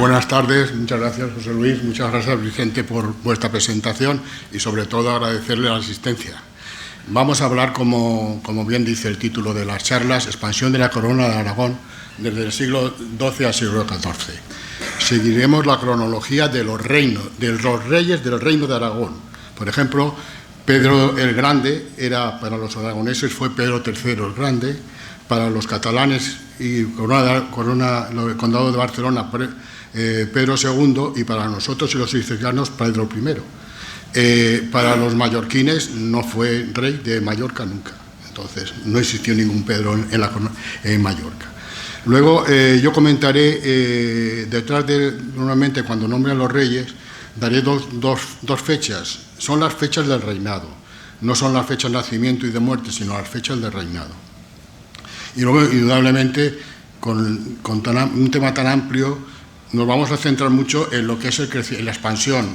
Buenas tardes, muchas gracias José Luis, muchas gracias Vicente por vuestra presentación y sobre todo agradecerle la asistencia. Vamos a hablar, como bien dice el título de las charlas, expansión de la corona de Aragón desde el siglo XII al siglo XIV. Seguiremos la cronología de los reinos, de los reyes del reino de Aragón. Por ejemplo, Pedro el Grande para los aragoneses fue Pedro III el Grande, para los catalanes y el condado de Barcelona Pedro II, y para nosotros y los sicilianos Pedro I. Para los mallorquines no fue rey de Mallorca nunca, entonces no existió ningún Pedro en Mallorca. Luego yo comentaré, normalmente cuando nombren los reyes, daré dos fechas, son las fechas del reinado, no son las fechas de nacimiento y de muerte, sino las fechas del reinado. Y luego, indudablemente, con un tema tan amplio, nos vamos a centrar mucho en lo que es la expansión.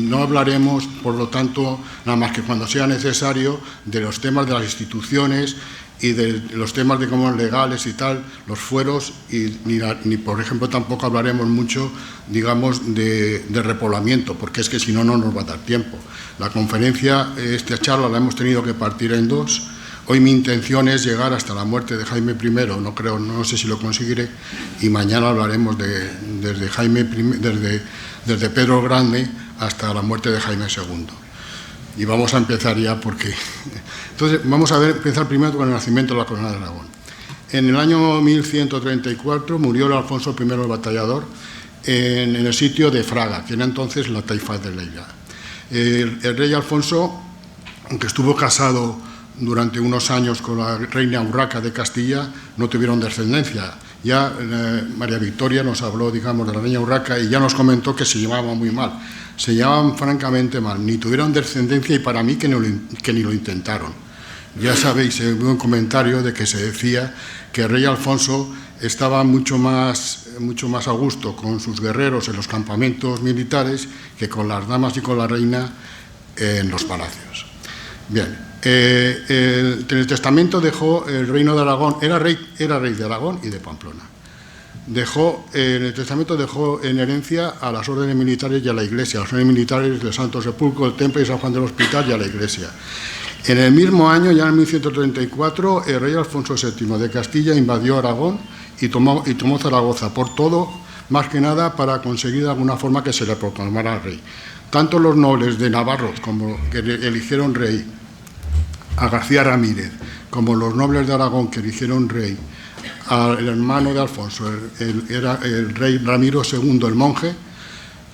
No hablaremos, por lo tanto, nada más que cuando sea necesario, de los temas de las instituciones y de los temas de cómo legales y tal, los fueros, ni por ejemplo, tampoco hablaremos mucho, digamos, de repoblamiento, porque es que si no, no nos va a dar tiempo. La conferencia, esta charla la hemos tenido que partir en dos. Hoy mi intención es llegar hasta la muerte de Jaime I, no sé si lo conseguiré, y mañana hablaremos desde Pedro el Grande hasta la muerte de Jaime II. Y vamos a empezar ya porque... Entonces, vamos a empezar primero con el nacimiento de la corona de Aragón. En el año 1134 murió el Alfonso I el Batallador en el sitio de Fraga, que era entonces la taifa de Lleida. El rey Alfonso, aunque estuvo casado durante unos años con la reina Urraca de Castilla, no tuvieron descendencia. Ya María Victoria nos habló, digamos, de la reina Urraca y ya nos comentó que se llevaban muy mal. Se llevaban francamente mal, ni tuvieron descendencia y para mí que ni lo intentaron. Ya sabéis, hubo un comentario de que se decía que el rey Alfonso estaba mucho más a gusto con sus guerreros en los campamentos militares que con las damas y con la reina en los palacios. Bien. En el testamento dejó el reino de Aragón, era rey de Aragón y de Pamplona. En el testamento dejó en herencia a las órdenes militares y a la iglesia, a las órdenes militares del Santo Sepulcro, el Temple y San Juan del Hospital y a la iglesia. En el mismo año, ya en 1134, el rey Alfonso VII de Castilla invadió Aragón y tomó Zaragoza, por todo, más que nada, para conseguir de alguna forma que se le proclamara rey. Tanto los nobles de Navarro, como que eligieron rey a García Ramírez, como los nobles de Aragón que eligieron rey al hermano de Alfonso, era el rey Ramiro II el monje,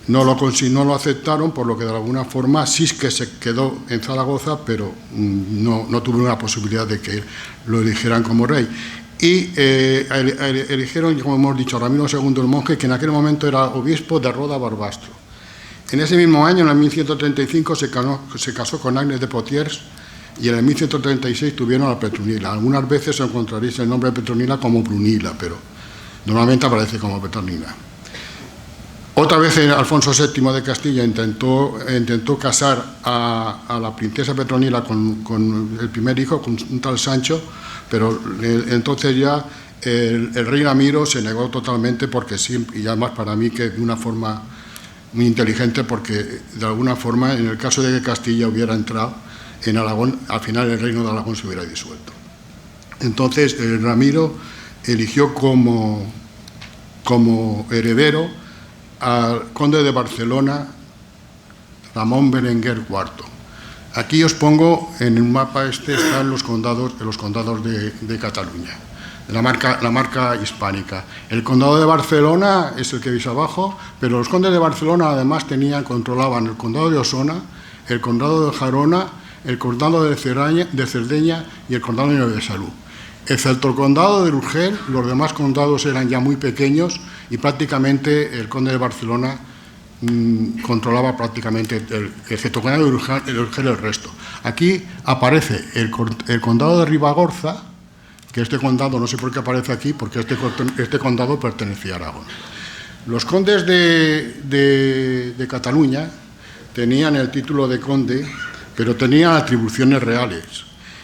no lo aceptaron, por lo que de alguna forma sí que se quedó en Zaragoza, pero no tuvo una posibilidad de que lo eligieran como rey. Y eligieron, como hemos dicho, a Ramiro II el monje, que en aquel momento era obispo de Roda Barbastro. En ese mismo año, en el 1135, se casó con Agnes de Poitiers, y en el 1136 tuvieron a Petronila. Algunas veces encontraréis el nombre de Petronila como Brunila, pero normalmente aparece como Petronila. Otra vez Alfonso VII de Castilla intentó casar a la princesa Petronila con el primer hijo, con un tal Sancho, pero entonces ya el rey Ramiro se negó totalmente, porque sí, y además para mí que de una forma muy inteligente, porque de alguna forma, en el caso de que Castilla hubiera entrado en Aragón, al final el reino de Aragón se hubiera disuelto. Entonces, Ramiro eligió como heredero al conde de Barcelona, Ramón Berenguer IV. Aquí os pongo, en el mapa están los condados de Cataluña, la marca hispánica. El condado de Barcelona es el que veis abajo, pero los condes de Barcelona además controlaban el condado de Osona, el condado de Gerona, el condado de Cerdeña y el condado de Salú. Excepto el condado de Urgel, los demás condados eran ya muy pequeños y prácticamente el conde de Barcelona controlaba prácticamente, excepto el condado de Urgel, el resto. Aquí aparece el condado de Ribagorza, que este condado, no sé por qué aparece aquí, porque este condado pertenecía a Aragón. Los condes de Cataluña tenían el título de conde, pero tenían atribuciones reales.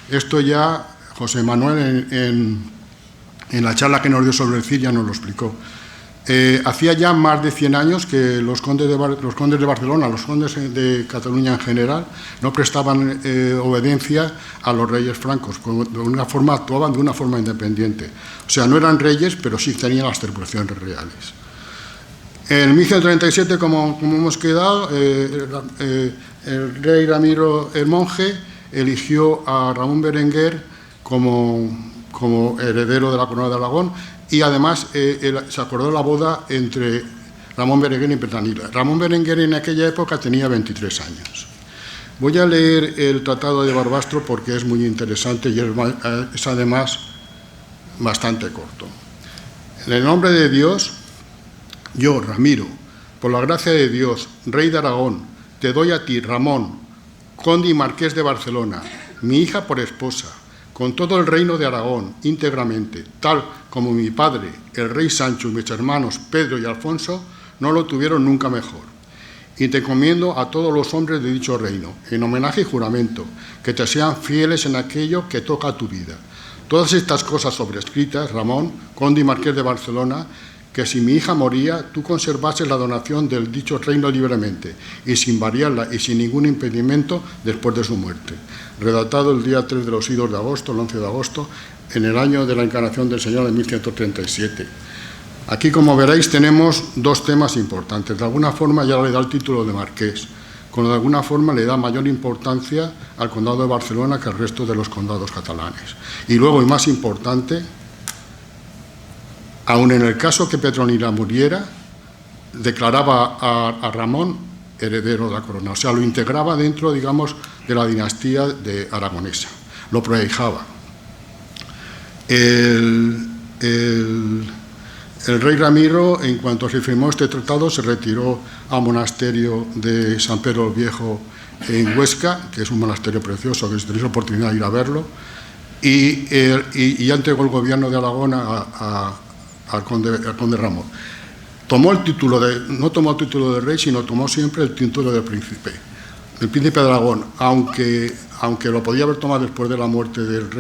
Esto ya José Manuel en la charla que nos dio sobre el CIR ya nos lo explicó. Hacía ya más de 100 años que los condes de Barcelona, los condes de Cataluña en general, no prestaban obediencia a los reyes francos, actuaban de una forma independiente. O sea, no eran reyes, pero sí tenían las atribuciones reales. En 1137, como hemos quedado, el rey Ramiro el Monje eligió a Ramón Berenguer como heredero de la corona de Aragón, y además se acordó la boda entre Ramón Berenguer y Petronila. Ramón Berenguer en aquella época tenía 23 años. Voy a leer el Tratado de Barbastro porque es muy interesante y es además bastante corto. En el nombre de Dios, yo, Ramiro, por la gracia de Dios, rey de Aragón, te doy a ti, Ramón, conde y marqués de Barcelona, mi hija por esposa, con todo el reino de Aragón, íntegramente, tal como mi padre, el rey Sancho, y mis hermanos Pedro y Alfonso, no lo tuvieron nunca mejor. Y te encomiendo a todos los hombres de dicho reino, en homenaje y juramento, que te sean fieles en aquello que toca a tu vida. Todas estas cosas sobrescritas, Ramón, conde y marqués de Barcelona, que si mi hija moría, tú conservases la donación del dicho reino libremente, y sin variarla y sin ningún impedimento después de su muerte. Redactado el día 3 de los idos de agosto, el 11 de agosto, en el año de la encarnación del Señor de 1137. Aquí, como veréis, tenemos dos temas importantes. De alguna forma ya le da el título de marqués, de alguna forma le da mayor importancia al condado de Barcelona que al resto de los condados catalanes. Y luego, y más importante, aun en el caso que Petronila muriera, declaraba a Ramón heredero de la corona, o sea, lo integraba dentro, digamos, de la dinastía de aragonesa, lo prohijaba. El rey Ramiro, en cuanto se firmó este tratado, se retiró al monasterio de San Pedro el Viejo en Huesca, que es un monasterio precioso, que si tenéis la oportunidad de ir a verlo, y ya entregó el gobierno de Aragón al conde Ramón. No tomó el título de rey, sino tomó siempre el título de príncipe. El príncipe de Aragón, aunque lo podía haber tomado después de la muerte del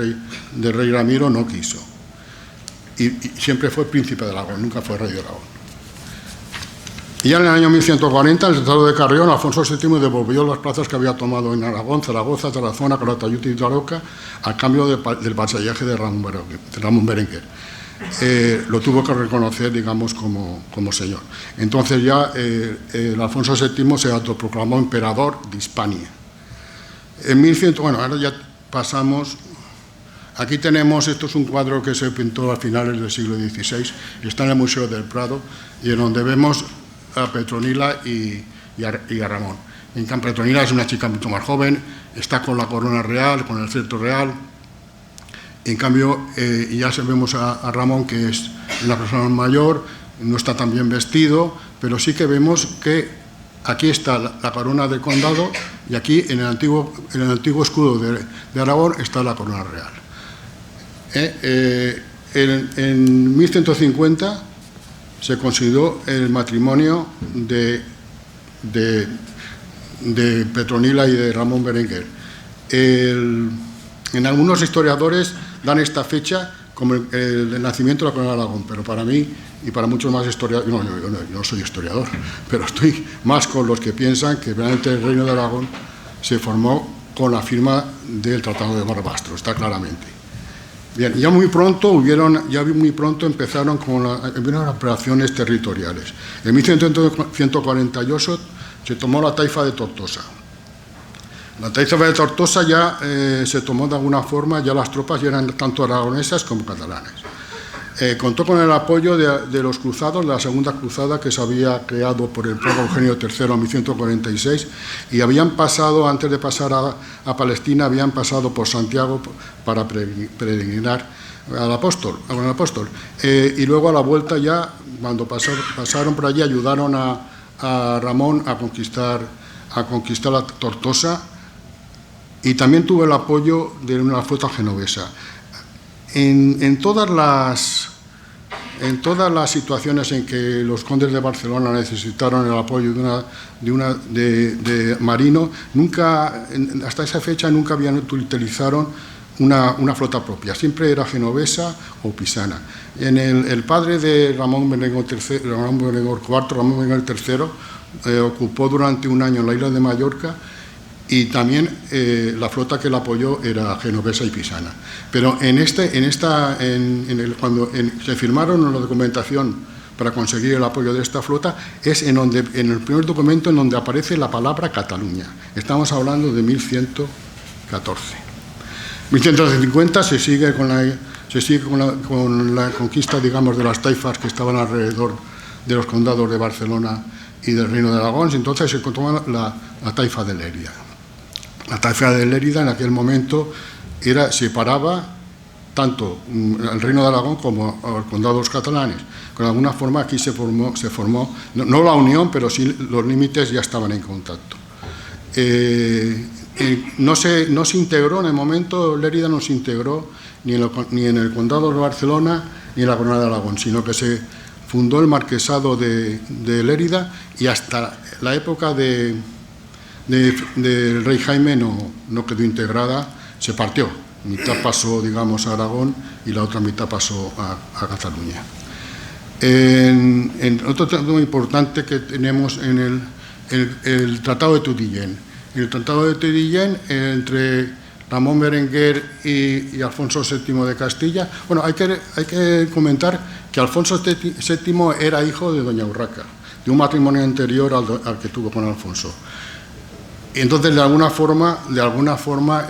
rey Ramiro, no quiso. Y siempre fue príncipe de Aragón, nunca fue rey de Aragón. Y ya en el año 1140, en el Tratado de Carrión, Alfonso VII devolvió las plazas que había tomado en Aragón, Zaragoza, Tarazona, Calatayud y Daroca, a cambio del vasallaje de Ramón Berenguer. Lo tuvo que reconocer, digamos, como señor. Entonces ya el Alfonso VII se autoproclamó emperador de Hispania. En 1100, bueno, ahora ya pasamos. Aquí tenemos, esto es un cuadro que se pintó a finales del siglo XVI, está en el Museo del Prado, y en donde vemos a Petronila y a Ramón. En cambio, Petronila es una chica mucho más joven, está con la corona real, con el cetro real. En cambio, ya vemos a Ramón, que es una persona mayor, no está tan bien vestido, pero sí que vemos que aquí está la corona del condado y aquí en el antiguo escudo de Aragón está la corona real. En 1150 se consideró el matrimonio de Petronila y de Ramón Berenguer. En algunos historiadores dan esta fecha como el nacimiento de la corona de Aragón, pero para mí y para muchos más historiadores, yo no soy historiador, pero estoy más con los que piensan que realmente el reino de Aragón se formó con la firma del Tratado de Barbastro, está claramente. Bien, ya muy pronto empezaron con las operaciones territoriales. En 1148 se tomó la taifa de Tortosa. La taifa de Tortosa ya se tomó de alguna forma, ya las tropas ya eran tanto aragonesas como catalanas. Contó con el apoyo de los cruzados, de la segunda cruzada que se había creado por el Papa Eugenio III en 1146, y habían pasado, antes de pasar a Palestina, habían pasado por Santiago para peregrinar al apóstol. Y luego a la vuelta ya, cuando pasaron por allí, ayudaron a Ramón a conquistar la Tortosa, y también tuvo el apoyo de una flota genovesa. En todas las situaciones en que los condes de Barcelona necesitaron el apoyo de marino, hasta esa fecha nunca utilizaron una flota propia, siempre era genovesa o pisana. El padre de Ramón Berenguer IV, Ramón Berenguer III, ocupó durante un año la isla de Mallorca, y también la flota que la apoyó era genovesa y pisana. Pero cuando se firmaron la documentación para conseguir el apoyo de esta flota, es en el primer documento en donde aparece la palabra Cataluña. Estamos hablando de 1114. 1150 se sigue con la conquista, digamos, de las taifas que estaban alrededor de los condados de Barcelona y del Reino de Aragón. Entonces se toma la taifa de Lérida. La taifa de Lérida en aquel momento separaba tanto el Reino de Aragón como los condados catalanes. De alguna forma aquí se formó no la unión, pero sí los límites ya estaban en contacto. No se integró en el momento, Lérida no se integró ni en el condado de Barcelona ni en la Corona de Aragón, sino que se fundó el marquesado de Lérida, y hasta la época del rey Jaime no quedó integrada, se partió. Mitad pasó, digamos, a Aragón y la otra mitad pasó a Cataluña. Otro tema importante que tenemos en el Tratado de Tudillén. El Tratado de Tudillén entre Ramón Berenguer y Alfonso VII de Castilla. Bueno, hay que comentar que Alfonso VII era hijo de doña Urraca, de un matrimonio anterior al que tuvo con Alfonso. Y entonces, de alguna forma,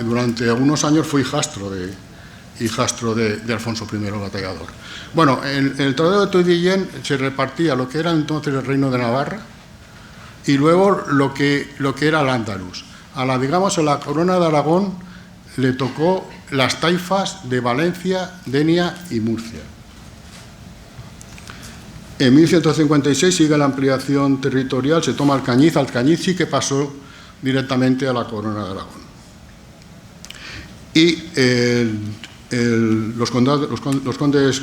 durante algunos años fue hijastro de Alfonso I el Batallador. Bueno, en el Tratado de Tudillén se repartía lo que era entonces el Reino de Navarra y luego lo que era el Andaluz. A la Corona de Aragón le tocó las taifas de Valencia, Denia y Murcia. En 1156 sigue la ampliación territorial, se toma Alcañiz. Alcañiz sí que pasó directamente a la Corona de Aragón. Y los condes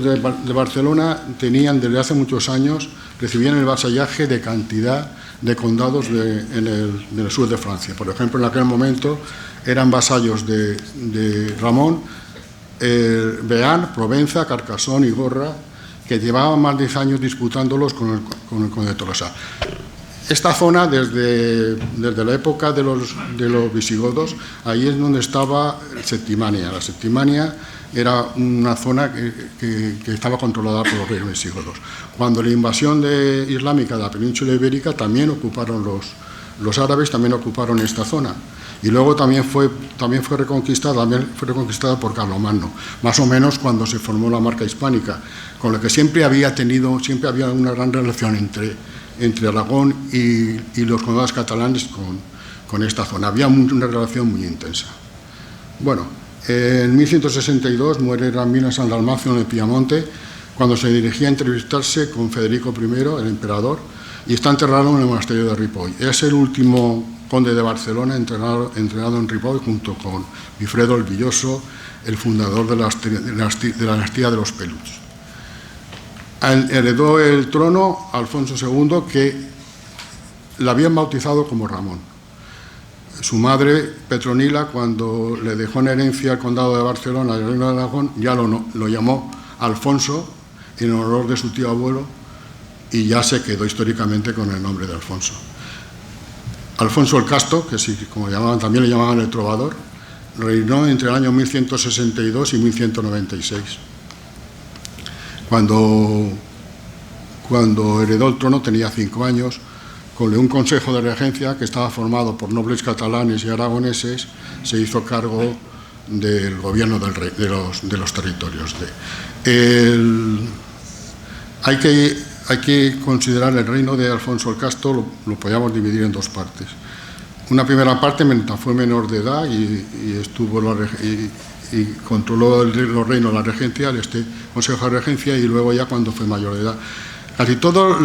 de Barcelona tenían desde hace muchos años, recibían el vasallaje de cantidad de condados en el sur de Francia. Por ejemplo, en aquel momento eran vasallos de Ramón, Bearn, Provenza, Carcassonne y Gorra, que llevaban más de 10 años disputándolos con el conde de Tolosa. Esta zona, desde la época de los visigodos, ahí es donde estaba Septimania. La Septimania era una zona que estaba controlada por los reyes visigodos. Cuando la invasión islámica de la península ibérica, también ocuparon los árabes, también ocuparon esta zona. Y luego también fue reconquistada por Carlomagno, más o menos cuando se formó la marca hispánica, con lo que siempre había una gran relación entre Aragón y los condados catalanes con esta zona. Había una relación muy intensa. Bueno, en 1162 muere Ramiro San Dalmacio en el Piamonte, cuando se dirigía a entrevistarse con Federico I, el emperador, y está enterrado en el monasterio de Ripoll. Es el último conde de Barcelona entrenado en Ripoll, junto con Bifredo el Villoso, el fundador de la dinastía de los Peluts. Heredó el trono Alfonso II, que la habían bautizado como Ramón. Su madre, Petronila, cuando le dejó en herencia el condado de Barcelona y el Reino de Aragón, ya lo llamó Alfonso en honor de su tío abuelo, y ya se quedó históricamente con el nombre de Alfonso. Alfonso el Casto, que sí, también le llamaban el trovador, reinó entre el año 1162 y 1196. Cuando heredó el trono tenía 5 años, con un consejo de regencia que estaba formado por nobles catalanes y aragoneses, se hizo cargo del gobierno de los territorios. Hay que considerar el reino de Alfonso el Casto, lo podíamos dividir en 2 partes. Una primera parte, mientras fue menor de edad y controló los reinos, la regencia, este consejo de regencia, y luego ya cuando fue mayor de edad. Casi todas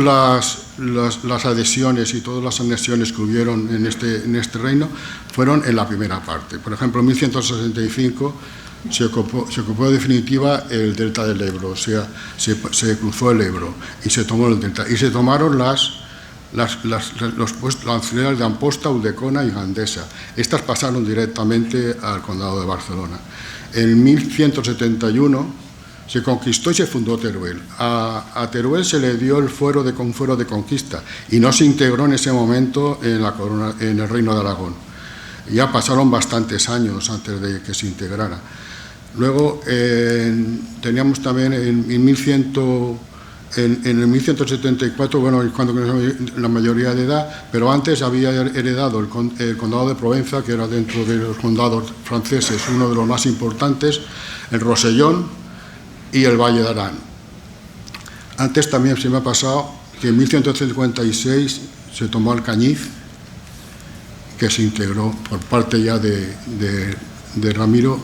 las adhesiones y todas las anexiones que hubieron en este reino fueron en la primera parte. Por ejemplo, en 1165 se ocupó en definitiva el delta del Ebro, o sea, se cruzó el Ebro y se tomó el delta. Y se tomaron las las ciudades de Amposta, Ulldecona y Gandesa. Estas pasaron directamente al condado de Barcelona. En 1171 se conquistó y se fundó Teruel. A Teruel se le dio un fuero de conquista y no se integró en ese momento en el Reino de Aragón. Ya pasaron bastantes años antes de que se integrara. Luego teníamos también en el 1174, bueno, cuando la mayoría de edad, pero antes había heredado el condado de Provenza, que era dentro de los condados franceses uno de los más importantes, el Rosellón y el Valle de Arán. Antes también se me ha pasado que en 1156 se tomó Alcañiz, que se integró por parte ya de Ramiro,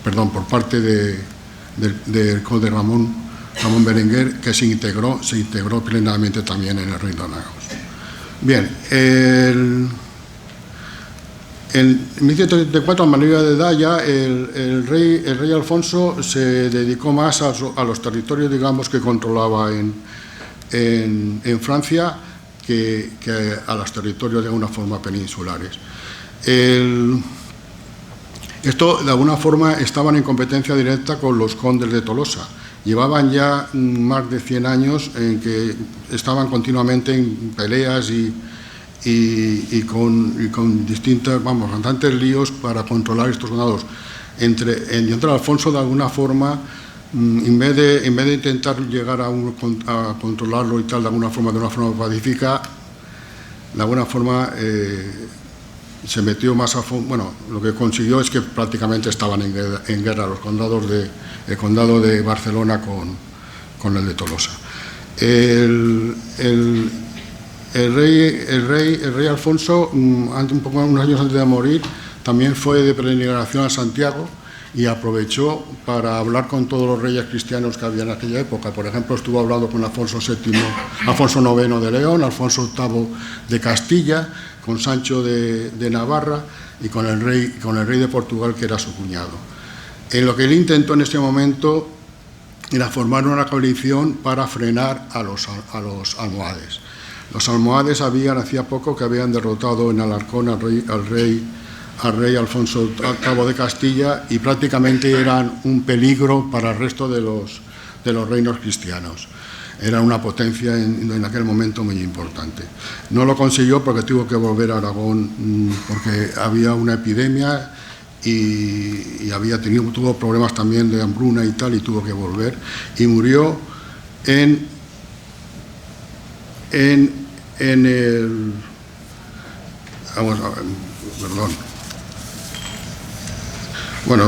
perdón, por parte del conde Ramón Berenguer, que se integró plenamente también en el Reino de Aragón. Bien, en 1174, a mayoría de edad, ya el rey Alfonso se dedicó más a los territorios, digamos, que controlaba en Francia que a los territorios de alguna forma peninsulares. Esto, de alguna forma, estaban en competencia directa con los condes de Tolosa. Llevaban ya más de 100 años en que estaban continuamente en peleas y con distintas, bastantes líos para controlar estos condados. Entre Alfonso, de alguna forma, en vez de intentar llegar a controlarlo y tal, de una forma pacífica, de alguna forma se metió más a fondo. Bueno, lo que consiguió es que prácticamente estaban en guerra los condados el condado de Barcelona con el de Tolosa. El rey Alfonso, unos años antes de morir, también fue de peregrinación a Santiago y aprovechó para hablar con todos los reyes cristianos que había en aquella época. Por ejemplo, estuvo hablando con Alfonso IX de León, Alfonso VIII de Castilla, con Sancho de Navarra y con el rey de Portugal, que era su cuñado. En lo que él intentó en ese momento era formar una coalición para frenar a los almohades. Los almohades hacía poco que habían derrotado en Alarcón al rey Alfonso VIII de Castilla y prácticamente eran un peligro para el resto de los reinos cristianos. Era una potencia en aquel momento muy importante. No lo consiguió porque tuvo que volver a Aragón porque había una epidemia y tuvo problemas también de hambruna y tal, y tuvo que volver y murió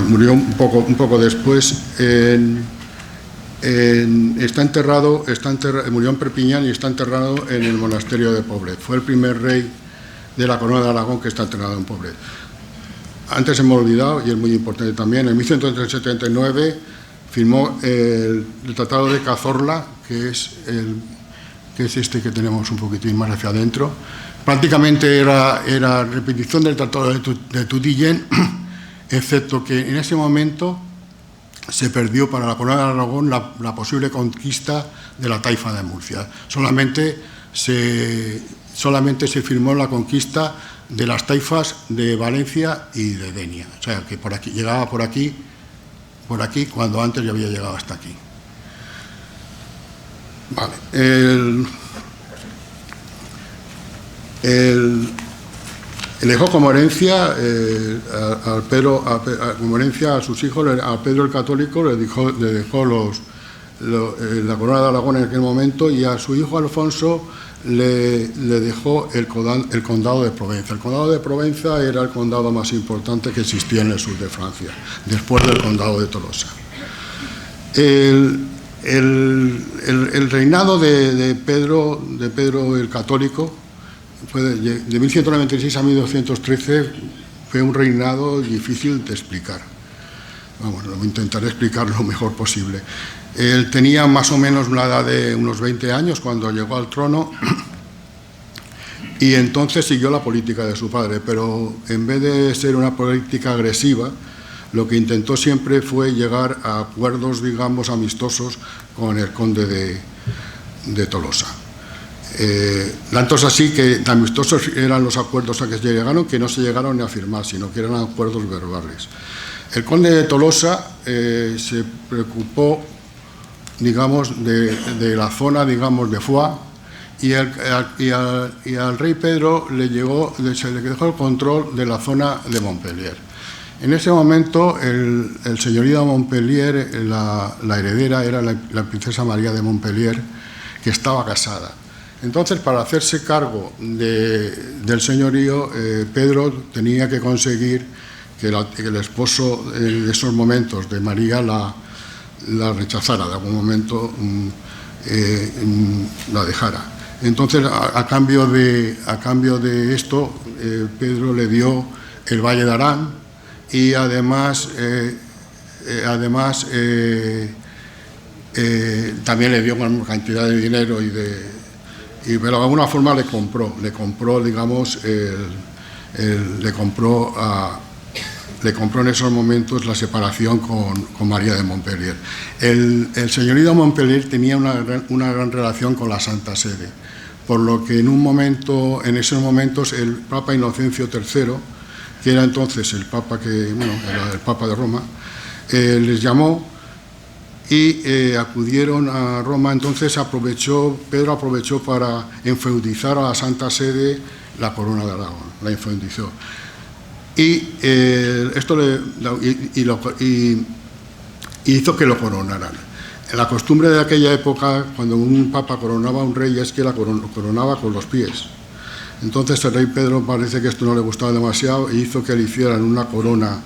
murió un poco después. Murió en Perpiñán y está enterrado en el monasterio de Poblet. Fue el primer rey de la corona de Aragón que está enterrado en Poblet. Antes se me ha olvidado, y es muy importante también, en 1179 firmó el Tratado de Cazorla, que es este que tenemos un poquitín más hacia adentro. Prácticamente era repetición del Tratado de Tutillén, excepto que en ese momento se perdió para la corona de Aragón la posible conquista de la taifa de Murcia. Solamente se firmó la conquista de las taifas de Valencia y de Denia. O sea, que llegaba por aquí, cuando antes ya había llegado hasta aquí. Vale. Le dejó como herencia a sus hijos, a Pedro el Católico, le dejó la corona de Aragón en aquel momento, y a su hijo Alfonso le dejó el condado de Provenza. El condado de Provenza era el condado más importante que existía en el sur de Francia, después del condado de Tolosa. El reinado de Pedro el Católico fue de 1196 a 1213, fue un reinado difícil de explicar. Lo intentaré explicar lo mejor posible. Él tenía más o menos la edad de unos 20 años cuando llegó al trono y entonces siguió la política de su padre, pero en vez de ser una política agresiva, lo que intentó siempre fue llegar a acuerdos, digamos, amistosos con el conde de Tolosa. Tanto es así que tan amistosos eran los acuerdos a que se llegaron que no se llegaron ni a firmar, sino que eran acuerdos verbales. El conde de Tolosa se preocupó, digamos, de la zona, digamos, de Foix, y al rey Pedro se le dejó el control de la zona de Montpellier. En ese momento, el señorío de Montpellier, la heredera era la princesa María de Montpellier, que estaba casada. Entonces, para hacerse cargo del señorío, Pedro tenía que conseguir que el esposo de esos momentos de María la rechazara, de algún momento la dejara. Entonces, a cambio de esto, Pedro le dio el Valle de Arán y además también le dio una cantidad de dinero pero de alguna forma le compró, digamos, le compró en esos momentos la separación con María de Montpellier. El señorío de Montpellier tenía una gran relación con la Santa Sede, por lo que en esos momentos el Papa Inocencio III, que era entonces el Papa era el Papa de Roma, les llamó y acudieron a Roma. Entonces Pedro aprovechó para enfeudizar a la Santa Sede la corona de Aragón, la enfeudizó. Y hizo que lo coronaran. La costumbre de aquella época, cuando un papa coronaba a un rey, es que lo coronaba con los pies. Entonces el rey Pedro parece que esto no le gustaba demasiado e hizo que le hicieran una corona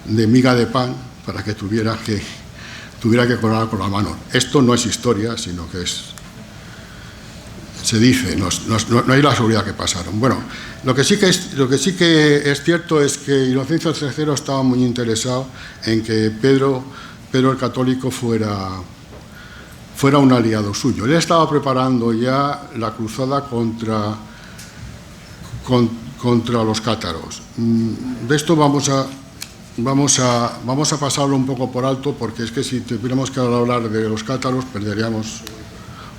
de miga de pan para que tuviera que coronar con la mano. Esto no es historia, sino que se dice, no hay la seguridad que pasaron. Bueno, lo que sí que es cierto es que Inocencio III estaba muy interesado en que Pedro el Católico fuera un aliado suyo. Él estaba preparando ya la cruzada contra los cátaros. De esto vamos a pasarlo un poco por alto, porque es que si tuviéramos que hablar de los cátaros perderíamos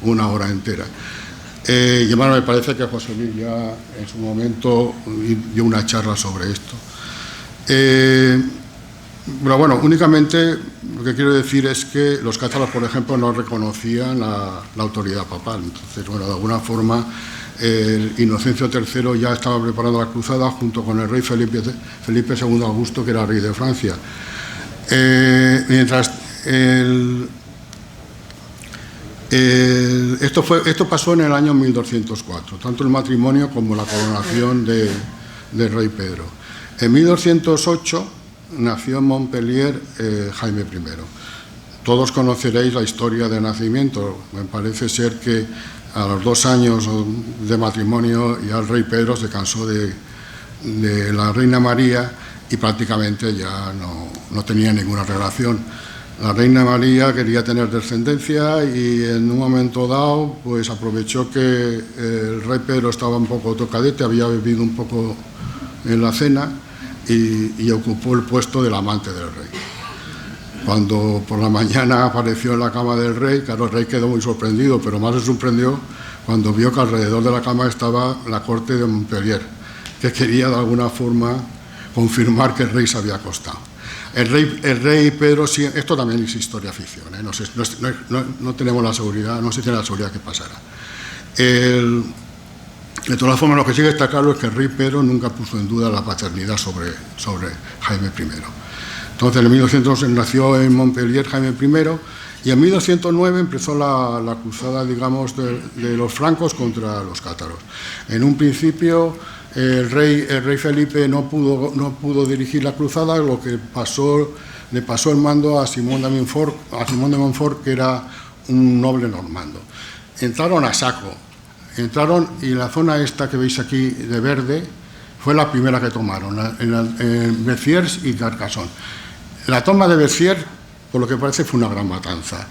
una hora entera. Y bueno, me parece que José Luis ya en su momento dio una charla sobre esto. Pero bueno, únicamente lo que quiero decir es que los cátaros, por ejemplo, no reconocían la autoridad papal. Entonces, bueno, de alguna forma, Inocencio III ya estaba preparando la cruzada junto con el rey Felipe II Augusto, que era rey de Francia. Mientras esto pasó en el año 1204, tanto el matrimonio como la coronación del rey Pedro. En 1208 nació en Montpellier Jaime I. Todos conoceréis la historia del nacimiento. Me parece ser que a los 2 años de matrimonio ya el rey Pedro se cansó de la reina María y prácticamente ya no tenía ninguna relación. La reina María quería tener descendencia y en un momento dado pues aprovechó que el rey Pedro estaba un poco tocadete, había bebido un poco en la cena y ocupó el puesto del amante del rey. Cuando por la mañana apareció en la cama del rey, claro, el rey quedó muy sorprendido, pero más se sorprendió cuando vio que alrededor de la cama estaba la corte de Montpellier, que quería de alguna forma confirmar que el rey se había acostado. El rey Pedro, esto también es historia ficción, no tenemos la seguridad, no se tiene la seguridad que pasara. De todas formas, lo que sí que está claro es que el rey Pedro nunca puso en duda la paternidad sobre Jaime I. Entonces, en 1200 nació en Montpellier Jaime I y en 1209 empezó la cruzada, digamos, de los francos contra los cátaros. En un principio, el rey Felipe no pudo dirigir la cruzada, lo que le pasó el mando a Simón de Montfort, que era un noble normando. Entraron a saco. Y la zona esta que veis aquí de verde fue la primera que tomaron, en Béziers y Carcassonne. La toma de Béziers, por lo que parece, fue una gran matanza.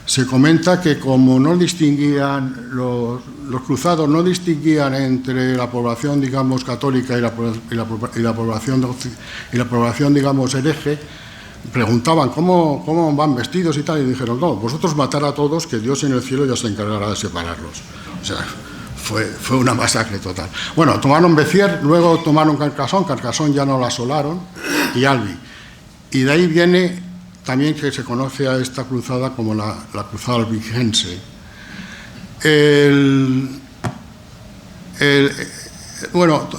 Se comenta que como no distinguían, los cruzados no distinguían entre la población, digamos, católica y la población, digamos, hereje, preguntaban cómo van vestidos y tal, y dijeron, no, vosotros matar a todos, que Dios en el cielo ya se encargará de separarlos. O sea, fue una masacre total. Bueno, tomaron Béziers, luego tomaron Carcassonne ya no la asolaron, y Albi. Y de ahí viene también que se conoce a esta cruzada como la cruzada albigense. Bueno,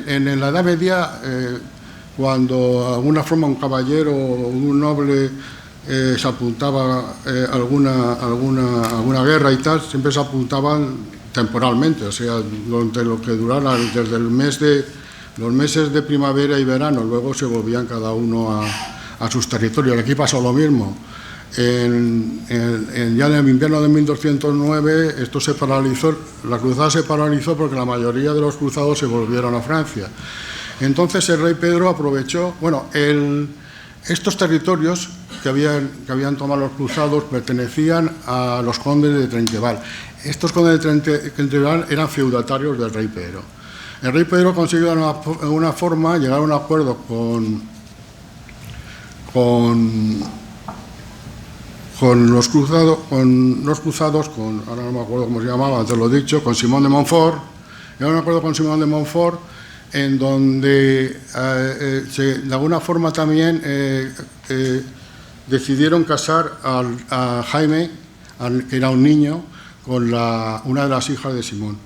en la Edad Media, cuando de alguna forma un caballero o un noble se apuntaba a alguna guerra y tal, siempre se apuntaban temporalmente, o sea, durante lo que durara, desde los meses de primavera y verano, luego se volvían cada uno a sus territorios. Aquí pasó lo mismo. Ya en el invierno de 1209 esto se paralizó, la cruzada se paralizó porque la mayoría de los cruzados se volvieron a Francia. Entonces el rey Pedro aprovechó, bueno, estos territorios que habían tomado los cruzados pertenecían a los condes de Trinqueval. Estos condes de Trinqueval eran feudatarios del rey Pedro. El rey Pedro consiguió de alguna forma llegar a un acuerdo con los cruzados, ahora no me acuerdo cómo se llamaba, te lo he dicho, con Simón de Montfort. Llegaron a un acuerdo con Simón de Montfort en donde de alguna forma también decidieron casar a Jaime, que era un niño, con una de las hijas de Simón.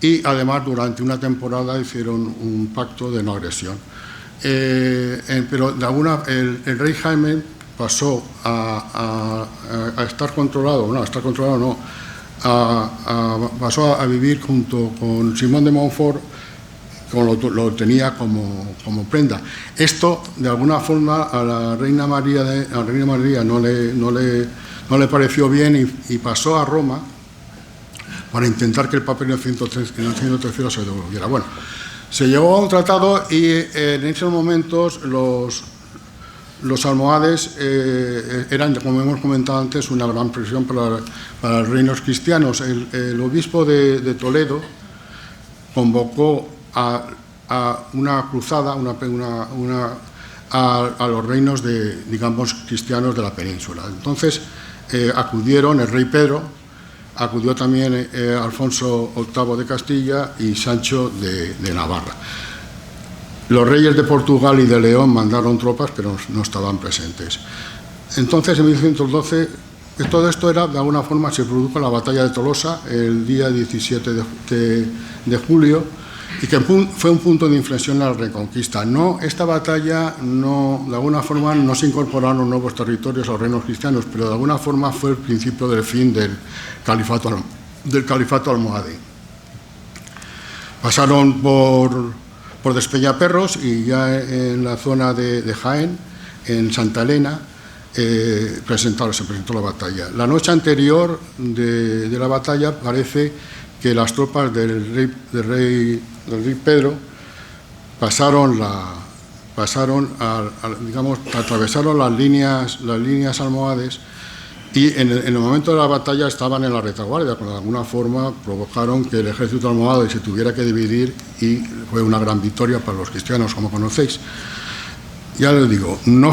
Y además durante una temporada hicieron un pacto de no agresión. Pero el rey Jaime pasó a estar controlado, pasó a vivir junto con Simón de Montfort, lo tenía como prenda. Esto, de alguna forma, a la reina María no le pareció bien y pasó a Roma para intentar que el Papa Inocencio III se devolviera. Bueno, se llegó a un tratado y en esos momentos los almohades eran, como hemos comentado antes, una gran presión para los reinos cristianos. El obispo de Toledo convocó a una cruzada a los reinos digamos, cristianos de la península. Entonces acudieron el rey Pedro, acudió también Alfonso VIII de Castilla y Sancho de Navarra. Los reyes de Portugal y de León mandaron tropas, pero no estaban presentes. Entonces, en 1112, todo esto era, de alguna forma, se produjo la batalla de Tolosa el día 17 de julio, y que fue un punto de inflexión en la Reconquista. Esta batalla, de alguna forma, no se incorporaron nuevos territorios a los reinos cristianos, pero de alguna forma fue el principio del fin del califato almohade. Pasaron por Despeñaperros y ya en la zona de Jaén, en Santa Elena, se presentó la batalla. La noche anterior de la batalla parece que las tropas del rey Pedro atravesaron las líneas almohades y en el momento de la batalla estaban en la retaguardia, de alguna forma provocaron que el ejército almohade se tuviera que dividir y fue una gran victoria para los cristianos, como conocéis. Ya les digo, no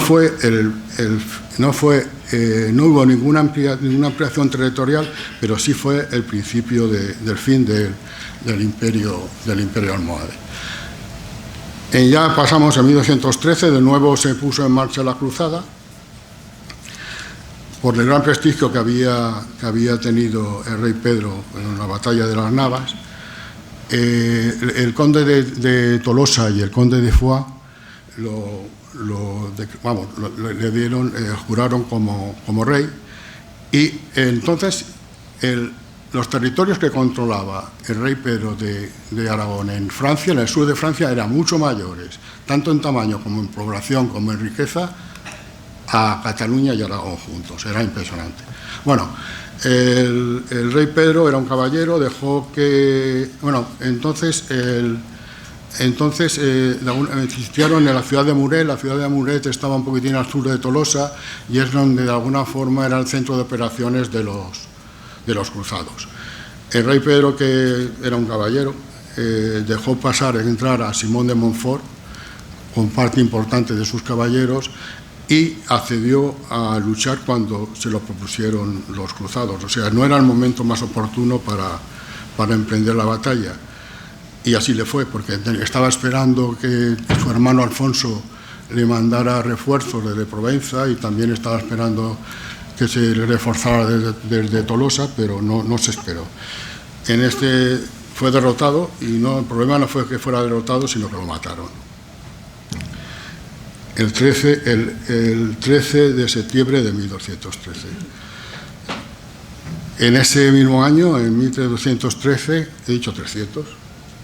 hubo ninguna ampliación territorial, pero sí fue el principio del fin del imperio almohade. Ya pasamos a 1213, de nuevo se puso en marcha la cruzada, por el gran prestigio que había tenido el rey Pedro en la batalla de las Navas. El conde de Tolosa y el conde de Foix juraron como rey, y entonces los territorios que controlaba el rey Pedro de Aragón en Francia, en el sur de Francia, eran mucho mayores, tanto en tamaño como en población como en riqueza, a Cataluña y Aragón juntos. Era impresionante. Bueno, el rey Pedro era un caballero, dejó que... Bueno, entonces existieron en la ciudad de Muret. La ciudad de Muret estaba un poquitín al sur de Tolosa y es donde de alguna forma era el centro de operaciones de los cruzados. El rey Pedro, que era un caballero, dejó entrar a Simón de Montfort con parte importante de sus caballeros y accedió a luchar cuando se lo propusieron los cruzados. O sea, no era el momento más oportuno para para emprender la batalla. Y así le fue, porque estaba esperando que su hermano Alfonso le mandara refuerzos desde Provenza y también estaba esperando que se le reforzara desde Tolosa, pero no se esperó. En este fue derrotado y el problema no fue que fuera derrotado, sino que lo mataron. El 13 de septiembre de 1213. En ese mismo año, en 1213, he dicho 300,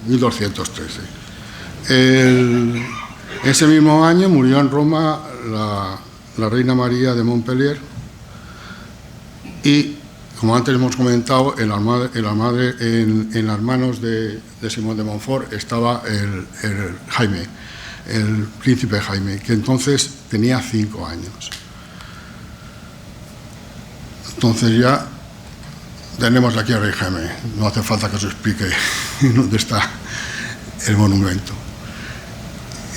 1213. Ese mismo año murió en Roma la reina María de Montpellier y, como antes hemos comentado, en las manos de Simón de Montfort estaba el Jaime, el príncipe Jaime, que entonces tenía 5 años. Entonces ya tenemos aquí al rey Jaime, no hace falta que os explique dónde está el monumento.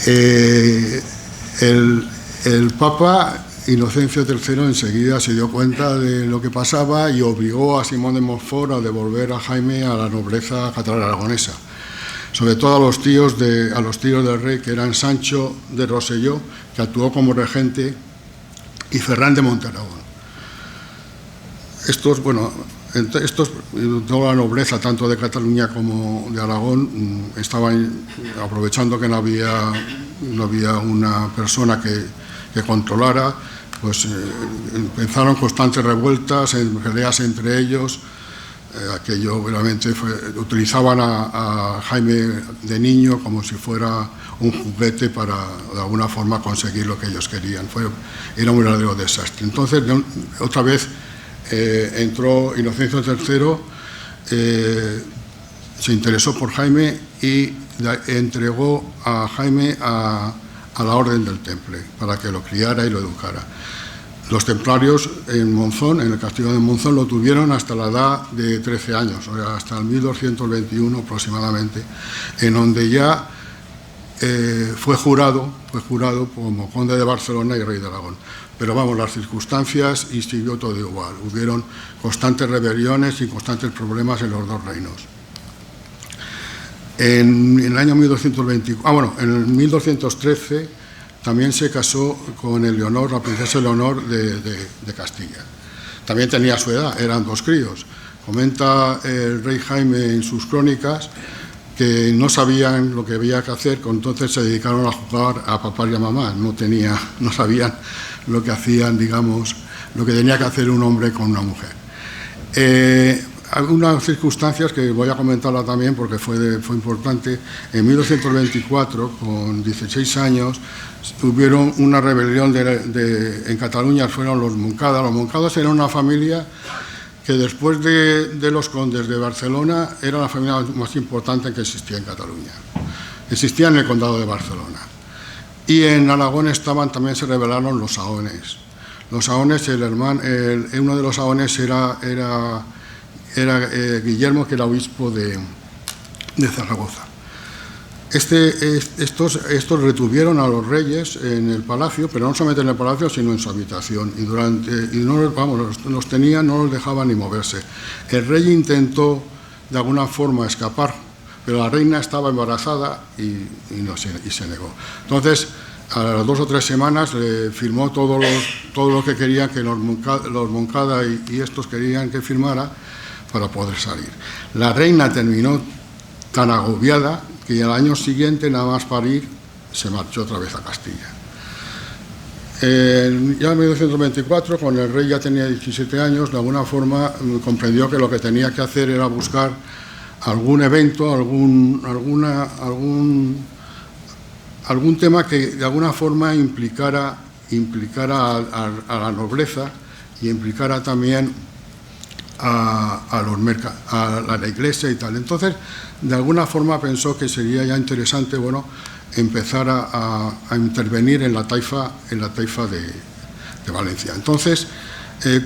El Papa Inocencio III enseguida se dio cuenta de lo que pasaba y obligó a Simón de Montfort a devolver a Jaime a la nobleza catalana aragonesa, sobre todo a los tíos del rey, que eran Sancho de Rosselló, que actuó como regente, y Ferran de Monterragón. Toda la nobleza, tanto de Cataluña como de Aragón, estaban aprovechando que no había una persona que controlara, pues empezaron constantes revueltas, peleas entre ellos. Aquello realmente utilizaban a Jaime de niño como si fuera un juguete para de alguna forma conseguir lo que ellos querían. Era un verdadero desastre. Entonces, otra vez entró Inocencio III, se interesó por Jaime y entregó a Jaime a la Orden del Temple para que lo criara y lo educara. Los templarios en Monzón, en el castillo de Monzón, lo tuvieron hasta la edad de 13 años, o sea, hasta el 1221 aproximadamente, en donde ya fue jurado como conde de Barcelona y rey de Aragón. Pero vamos, las circunstancias y siguió todo igual. Hubieron constantes rebeliones y constantes problemas en los dos reinos. En el año 1224, en el 1213 también se casó con Eleonor, la princesa Eleonor de Castilla. También tenía su edad, eran 2 críos. Comenta el rey Jaime en sus crónicas que no sabían lo que había que hacer, entonces se dedicaron a jugar a papá y a mamá, no sabían lo que hacían, digamos, lo que tenía que hacer un hombre con una mujer. Algunas circunstancias que voy a comentarla también porque fue importante. En 1224, con 16 años, tuvieron una rebelión en Cataluña, fueron los Moncada. Los Moncadas eran una familia que después de los condes de Barcelona era la familia más importante que existía en Cataluña. Existía en el condado de Barcelona. Y en Aragón también se rebelaron los sahones. Los sahones, uno de los sahones era Guillermo, que era obispo de Zaragoza. Estos retuvieron a los reyes en el palacio, pero no solamente en el palacio, sino en su habitación. Y los tenían, no los dejaban ni moverse. El rey intentó de alguna forma escapar, pero la reina estaba embarazada y se negó. Entonces, a las 2 o 3 semanas firmó todo lo que querían que los Moncada y estos querían que firmara para poder salir. La reina terminó tan agobiada que al año siguiente, nada más parir, se marchó otra vez a Castilla. Ya en 1224, cuando el rey ya tenía 17 años, de alguna forma comprendió que lo que tenía que hacer era buscar algún evento, algún tema que de alguna forma implicara a la nobleza y implicara también a la iglesia y tal. Entonces, de alguna forma pensó que sería ya interesante, empezar a intervenir en la taifa de Valencia. Entonces,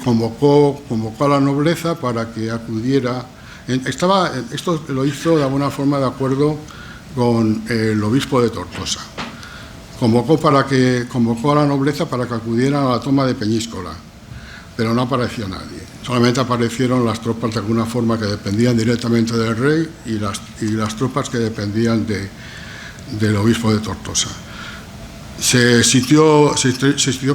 convocó a la nobleza para que acudiera. Esto lo hizo de alguna forma de acuerdo con el obispo de Tortosa. Convocó a la nobleza para que acudiera a la toma de Peñíscola. pero no apareció nadie. Solamente aparecieron las tropas de alguna forma que dependían directamente del rey y las tropas que dependían del obispo de Tortosa. Se sitió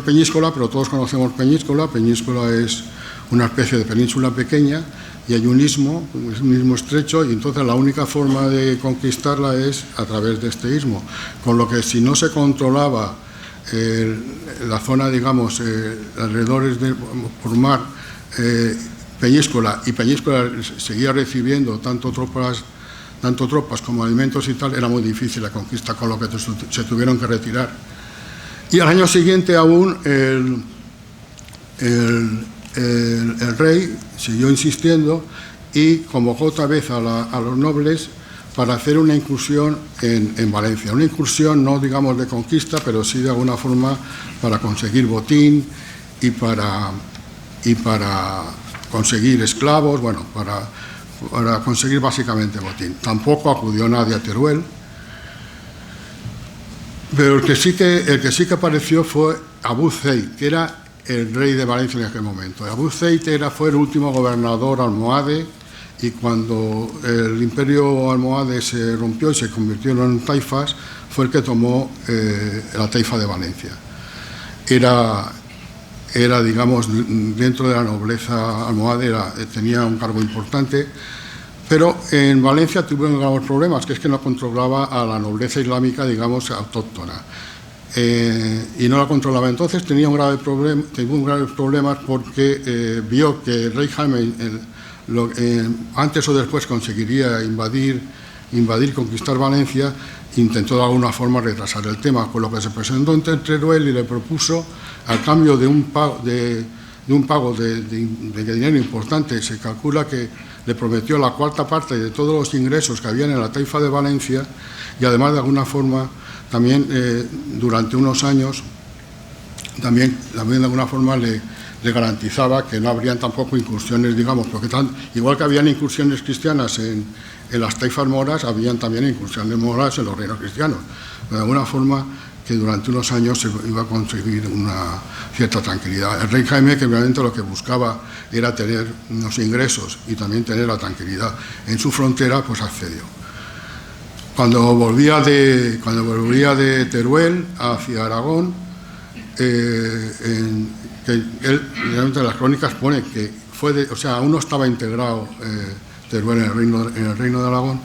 Peñíscola, pero todos conocemos Peñíscola. Peñíscola es una especie de península pequeña y hay un istmo estrecho, y entonces la única forma de conquistarla es a través de este istmo. Con lo que si no se controlaba la zona, digamos, alrededores por mar, Peñíscola, y Peñíscola seguía recibiendo tanto tropas como alimentos y tal, era muy difícil la conquista, con lo que se tuvieron que retirar. Y al año siguiente aún el rey siguió insistiendo y convocó otra vez a los nobles para hacer una incursión en Valencia. Una incursión no, digamos, de conquista, pero sí de alguna forma para conseguir botín y para conseguir esclavos, bueno, para conseguir básicamente botín. Tampoco acudió nadie a Teruel, pero el que sí que apareció fue Abu Zeid, que era el rey de Valencia en aquel momento. Abu Zeid fue el último gobernador almohade, y cuando el imperio almohade se rompió y se convirtieron en taifas, fue el que tomó la taifa de Valencia. Era, digamos, dentro de la nobleza almohade, tenía un cargo importante, pero en Valencia tuvieron graves problemas, que es que no controlaba a la nobleza islámica, digamos, autóctona. Y no la controlaba. Entonces tenía graves problemas porque vio que el rey Jaime antes o después conseguiría invadir, conquistar Valencia. Intentó de alguna forma retrasar el tema, con lo que se presentó ante Teruel y le propuso, al cambio de un pago de dinero importante, se calcula que le prometió la cuarta parte de todos los ingresos que habían en la taifa de Valencia, y además de alguna forma también durante unos años también de alguna forma le garantizaba que no habrían tampoco incursiones, digamos, porque igual que habían incursiones cristianas en las taifas moras, habían también incursiones moras en los reinos cristianos. De alguna forma que durante unos años se iba a conseguir una cierta tranquilidad. El rey Jaime, que realmente lo que buscaba era tener unos ingresos y también tener la tranquilidad en su frontera, pues accedió. Cuando volvía de Teruel hacia Aragón, realmente las crónicas pone que aún no estaba integrado Teruel en el reino de Aragón.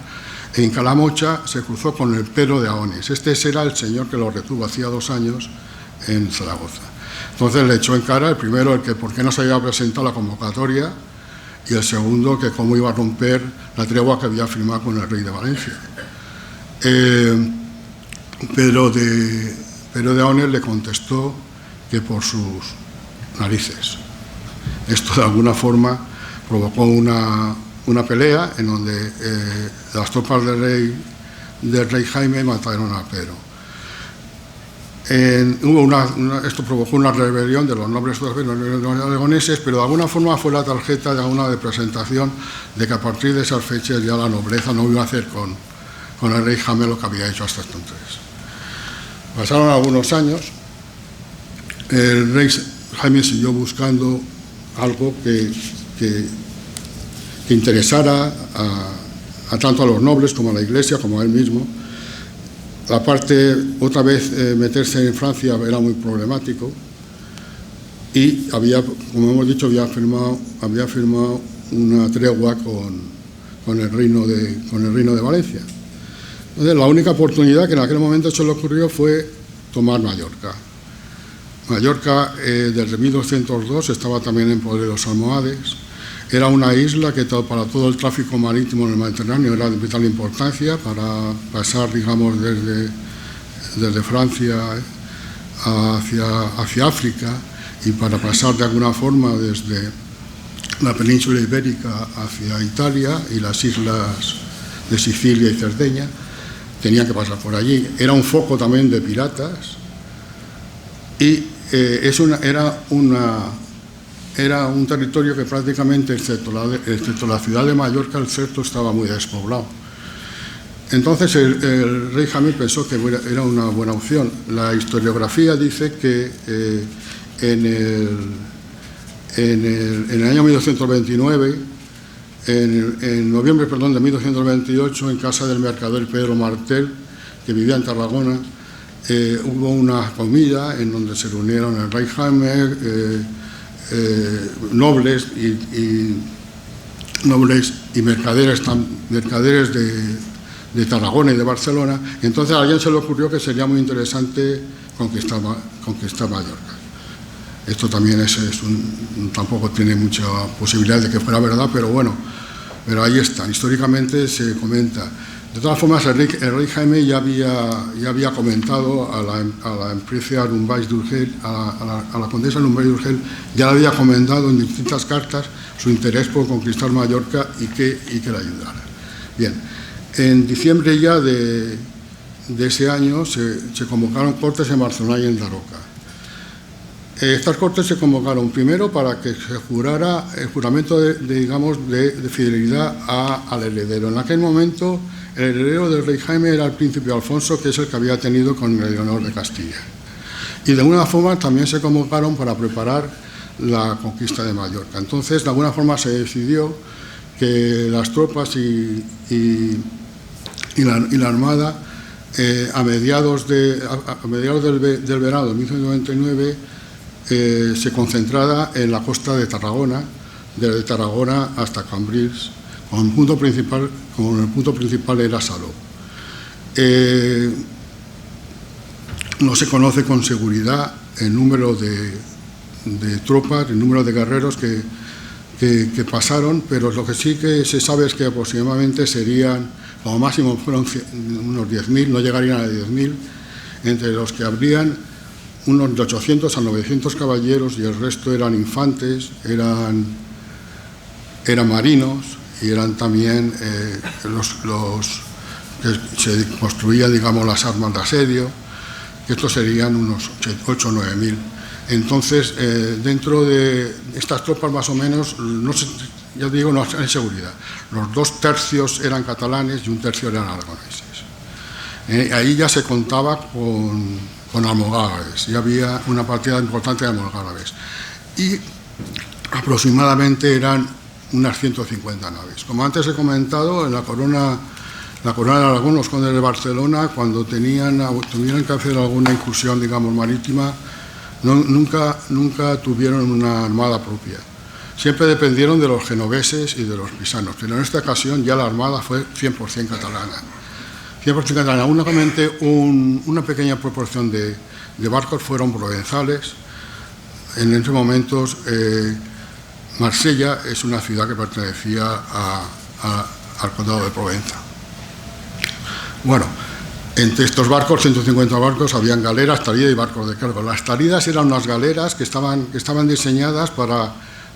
En Calamocha se cruzó con el Pedro de Aones. Este era el señor que lo retuvo hacía 2 años en Zaragoza. Entonces le echó en cara, el primero, el que por qué no se había presentado la convocatoria, y el segundo, que cómo iba a romper la tregua que había firmado con el rey de Valencia. Pedro de Aones le contestó que por sus narices. Esto de alguna forma provocó una pelea en donde las tropas del rey Jaime mataron a Pedro. Esto provocó una rebelión de los nobles aragoneses, pero de alguna forma fue la tarjeta de presentación de que a partir de esas fechas ya la nobleza no iba a hacer con el rey Jaime lo que había hecho hasta entonces. Pasaron algunos años, el rey Jaime siguió buscando algo que interesara tanto a los nobles como a la Iglesia, como a él mismo. La parte, otra vez, meterse en Francia era muy problemático, y como hemos dicho, había firmado una tregua con el reino de Valencia. Entonces, la única oportunidad que en aquel momento se le ocurrió fue tomar Mallorca. Mallorca, desde 1202, estaba también en poder de los almohades. Era una isla que para todo el tráfico marítimo en el Mediterráneo era de vital importancia, para pasar, digamos, desde Francia hacia África, y para pasar de alguna forma desde la península ibérica hacia Italia y las islas de Sicilia y Cerdeña. Tenían que pasar por allí. Era un foco también de piratas, y era un territorio que prácticamente, excepto la ciudad de Mallorca, el resto estaba muy despoblado. Entonces el rey Jaime pensó que era una buena opción. La historiografía dice que en En el año 1229, en noviembre de 1228, en casa del mercader Pedro Martel, que vivía en Tarragona, hubo una comida en donde se reunieron el rey Jaime, nobles y mercaderes de Tarragona y de Barcelona, y entonces a alguien se le ocurrió que sería muy interesante conquistar Mallorca. Esto también tampoco tiene mucha posibilidad de que fuera verdad, pero bueno, pero ahí está, históricamente se comenta. De todas formas, el rey Jaime ya había comentado a la empresa Lumbreys d'Urgell, a la condesa Lumbreys d'Urgell, ya le había comentado en distintas cartas su interés por conquistar Mallorca y que le ayudara. Bien, en diciembre ya de ese año se convocaron cortes en Barcelona y en Daroca. Estas cortes se convocaron primero para que se jurara el juramento de fidelidad al heredero. En aquel momento, el heredero del rey Jaime era el príncipe Alfonso, que es el que había tenido con el Leonor de Castilla. Y de alguna forma también se convocaron para preparar la conquista de Mallorca. Entonces, de alguna forma se decidió que las tropas y la Armada, a mediados del verano de 1999, se concentrada en la costa de Tarragona, desde Tarragona hasta Cambrils, con el punto principal era Salou. No se conoce con seguridad el número de tropas, el número de guerreros que pasaron, pero lo que sí que se sabe es que aproximadamente serían, como máximo fueron unos 10.000, no llegarían a 10.000, entre los que habrían unos de 800 a 900 caballeros y el resto eran infantes, eran marinos y eran también los que se construían, digamos, las armas de asedio, que estos serían unos 8 o 9.000. Entonces, dentro de estas tropas más o menos, no hay seguridad. Los 2 tercios eran catalanes y 1 tercio eran aragoneses. Ahí ya se contaba con almogávares, y había una partida importante de almogávares. Y aproximadamente eran unas 150 naves. Como antes he comentado, en la corona de Aragón, los condes de Barcelona, cuando tuvieron que hacer alguna incursión, digamos, marítima, nunca tuvieron una armada propia. Siempre dependieron de los genoveses y de los pisanos, pero en esta ocasión ya la armada fue 100% catalana. 100% catalana. Únicamente una pequeña proporción de barcos fueron provenzales. En estos momentos, Marsella es una ciudad que pertenecía al condado de Provenza. Bueno, entre estos barcos, 150 barcos, habían galeras, tarida y barcos de carga. Las taridas eran unas galeras que estaban diseñadas para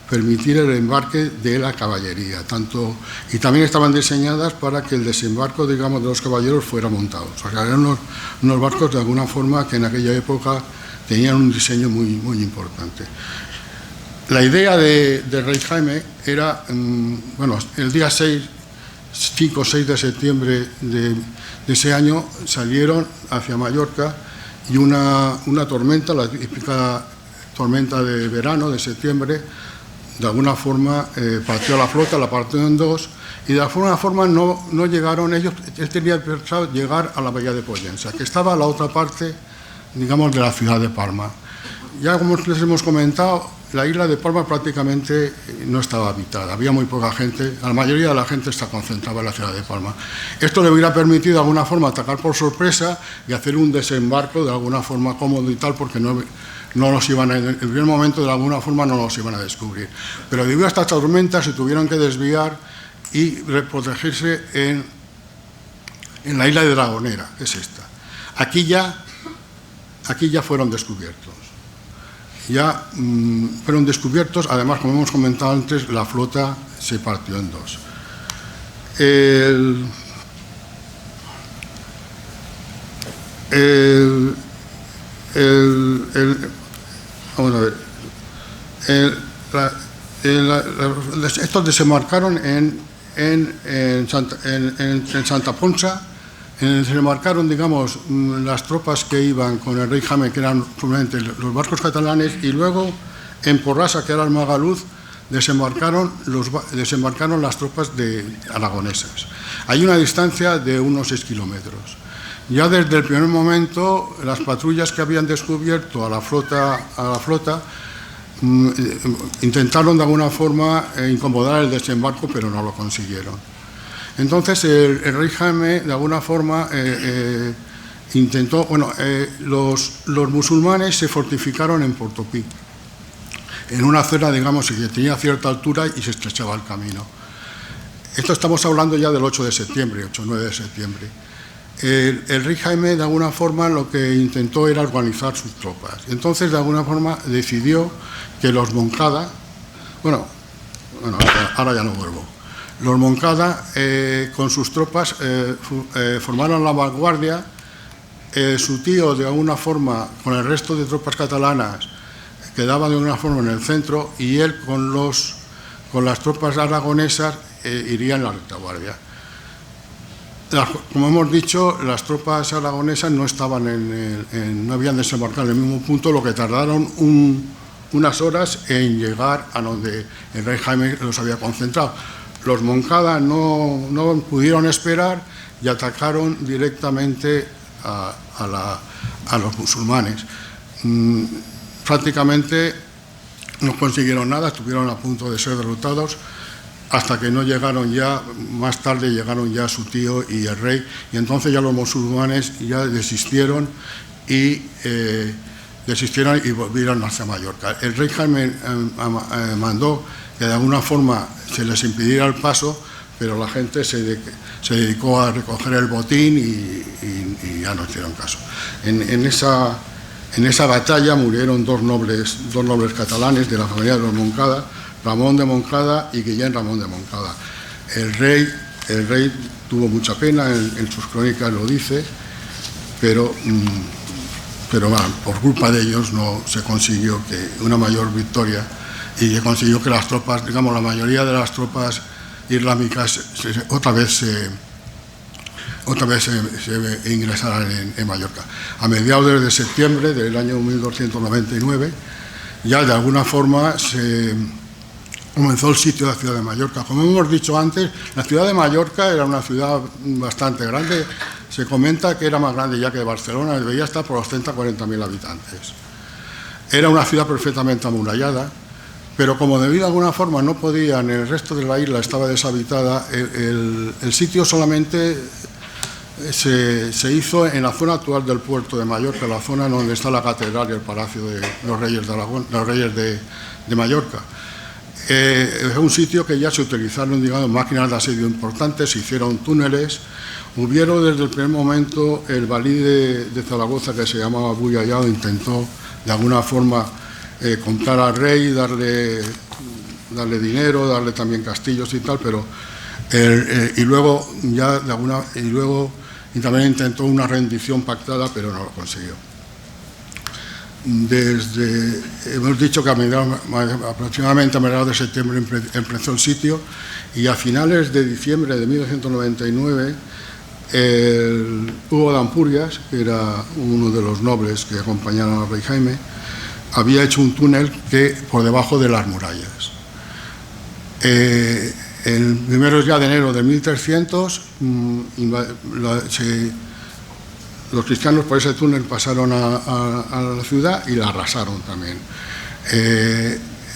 permitir el embarque de la caballería, y también estaban diseñadas para que el desembarco, digamos, de los caballeros fuera montado. O sea, eran unos barcos de alguna forma que en aquella época tenían un diseño muy, muy importante. La idea del rey Jaime era, el día 5 o 6 de septiembre de ese año salieron hacia Mallorca y una tormenta, la típica tormenta de verano, de septiembre, de alguna forma partió la flota, la partió en 2, y de alguna forma no llegaron ellos. Él tenía pensado llegar a la bahía de Pollensa, que estaba a la otra parte, digamos, de la ciudad de Palma. Ya como les hemos comentado, la isla de Palma prácticamente no estaba habitada, había muy poca gente, la mayoría de la gente está concentrada en la ciudad de Palma. Esto le hubiera permitido de alguna forma atacar por sorpresa y hacer un desembarco de alguna forma cómodo y tal, porque no los iban en el primer momento, de alguna forma no los iban a descubrir. Pero debido a estas tormentas se tuvieron que desviar y protegerse en la isla de Dragonera, que es esta. Aquí ya fueron descubiertos. Ya fueron descubiertos, además, como hemos comentado antes, la flota se partió en 2. Vamos a ver. Estos desembarcaron en Santa Ponsa. Desembarcaron, digamos, las tropas que iban con el rey Jaime, que eran probablemente los barcos catalanes, y luego en Porrasa, que era el Magaluz, desembarcaron las tropas aragonesas. Hay una distancia de unos 6 kilómetros. Ya desde el primer momento, las patrullas que habían descubierto a la flota intentaron de alguna forma incomodar el desembarco, pero no lo consiguieron. Entonces el rey Jaime de alguna forma intentó, los musulmanes se fortificaron en Portopí, en una zona, digamos, que tenía cierta altura y se estrechaba el camino. Esto estamos hablando ya del 8 de septiembre, 8-9 de septiembre. El rey Jaime, de alguna forma, lo que intentó era organizar sus tropas. Entonces, de alguna forma, decidió que los Moncada, ahora ya no vuelvo, los Moncada, con sus tropas, formaron la vanguardia. Su tío, de alguna forma, con el resto de tropas catalanas, quedaba de alguna forma en el centro, y él, con las tropas aragonesas, iría en la retaguardia. Como hemos dicho, las tropas aragonesas no estaban no habían desembarcado en el mismo punto, lo que tardaron unas horas en llegar a donde el rey Jaime los había concentrado. Los Moncada no pudieron esperar y atacaron directamente a los musulmanes. Prácticamente no consiguieron nada, estuvieron a punto de ser derrotados, hasta que no llegaron ya, más tarde llegaron ya su tío y el rey, y entonces ya los musulmanes ya desistieron y volvieron hacia Mallorca. El rey Jaime mandó que de alguna forma se les impidiera el paso, pero la gente se dedicó a recoger el botín y ya no hicieron caso. En esa batalla murieron dos nobles catalanes de la familia de los Moncada, Ramón de Moncada y Guillén Ramón de Moncada. El rey tuvo mucha pena, en sus crónicas lo dice, pero por culpa de ellos no se consiguió una mayor victoria, y se consiguió que las tropas, digamos, la mayoría de las tropas islámicas otra vez se ingresaran en Mallorca. A mediados de septiembre del año 1299, ya de alguna forma se comenzó el sitio de la ciudad de Mallorca. Como hemos dicho antes, la ciudad de Mallorca era una ciudad bastante grande. Se comenta que era más grande ya que Barcelona, debía estar por los 30-40.000 habitantes. Era una ciudad perfectamente amurallada, pero como de alguna forma no podían, el resto de la isla estaba deshabitada, el sitio solamente se hizo en la zona actual del puerto de Mallorca, la zona donde está la catedral y el palacio de los reyes de Aragón, los reyes de Mallorca. Es un sitio que ya se utilizaron, digamos, máquinas de asedio importantes, se hicieron túneles. Hubieron desde el primer momento el valí de Zaragoza, que se llamaba Bullayado, intentó de alguna forma comprar al rey, darle dinero, darle también castillos y tal, pero y también intentó una rendición pactada, pero no lo consiguió. Hemos dicho que aproximadamente a mediados de septiembre empezó el sitio, y a finales de diciembre de 1999 Hugo de Ampurias, que era uno de los nobles que acompañaron al rey Jaime, había hecho un túnel por debajo de las murallas. El 1 de enero de 1300 los cristianos por ese túnel pasaron a la ciudad y la arrasaron también.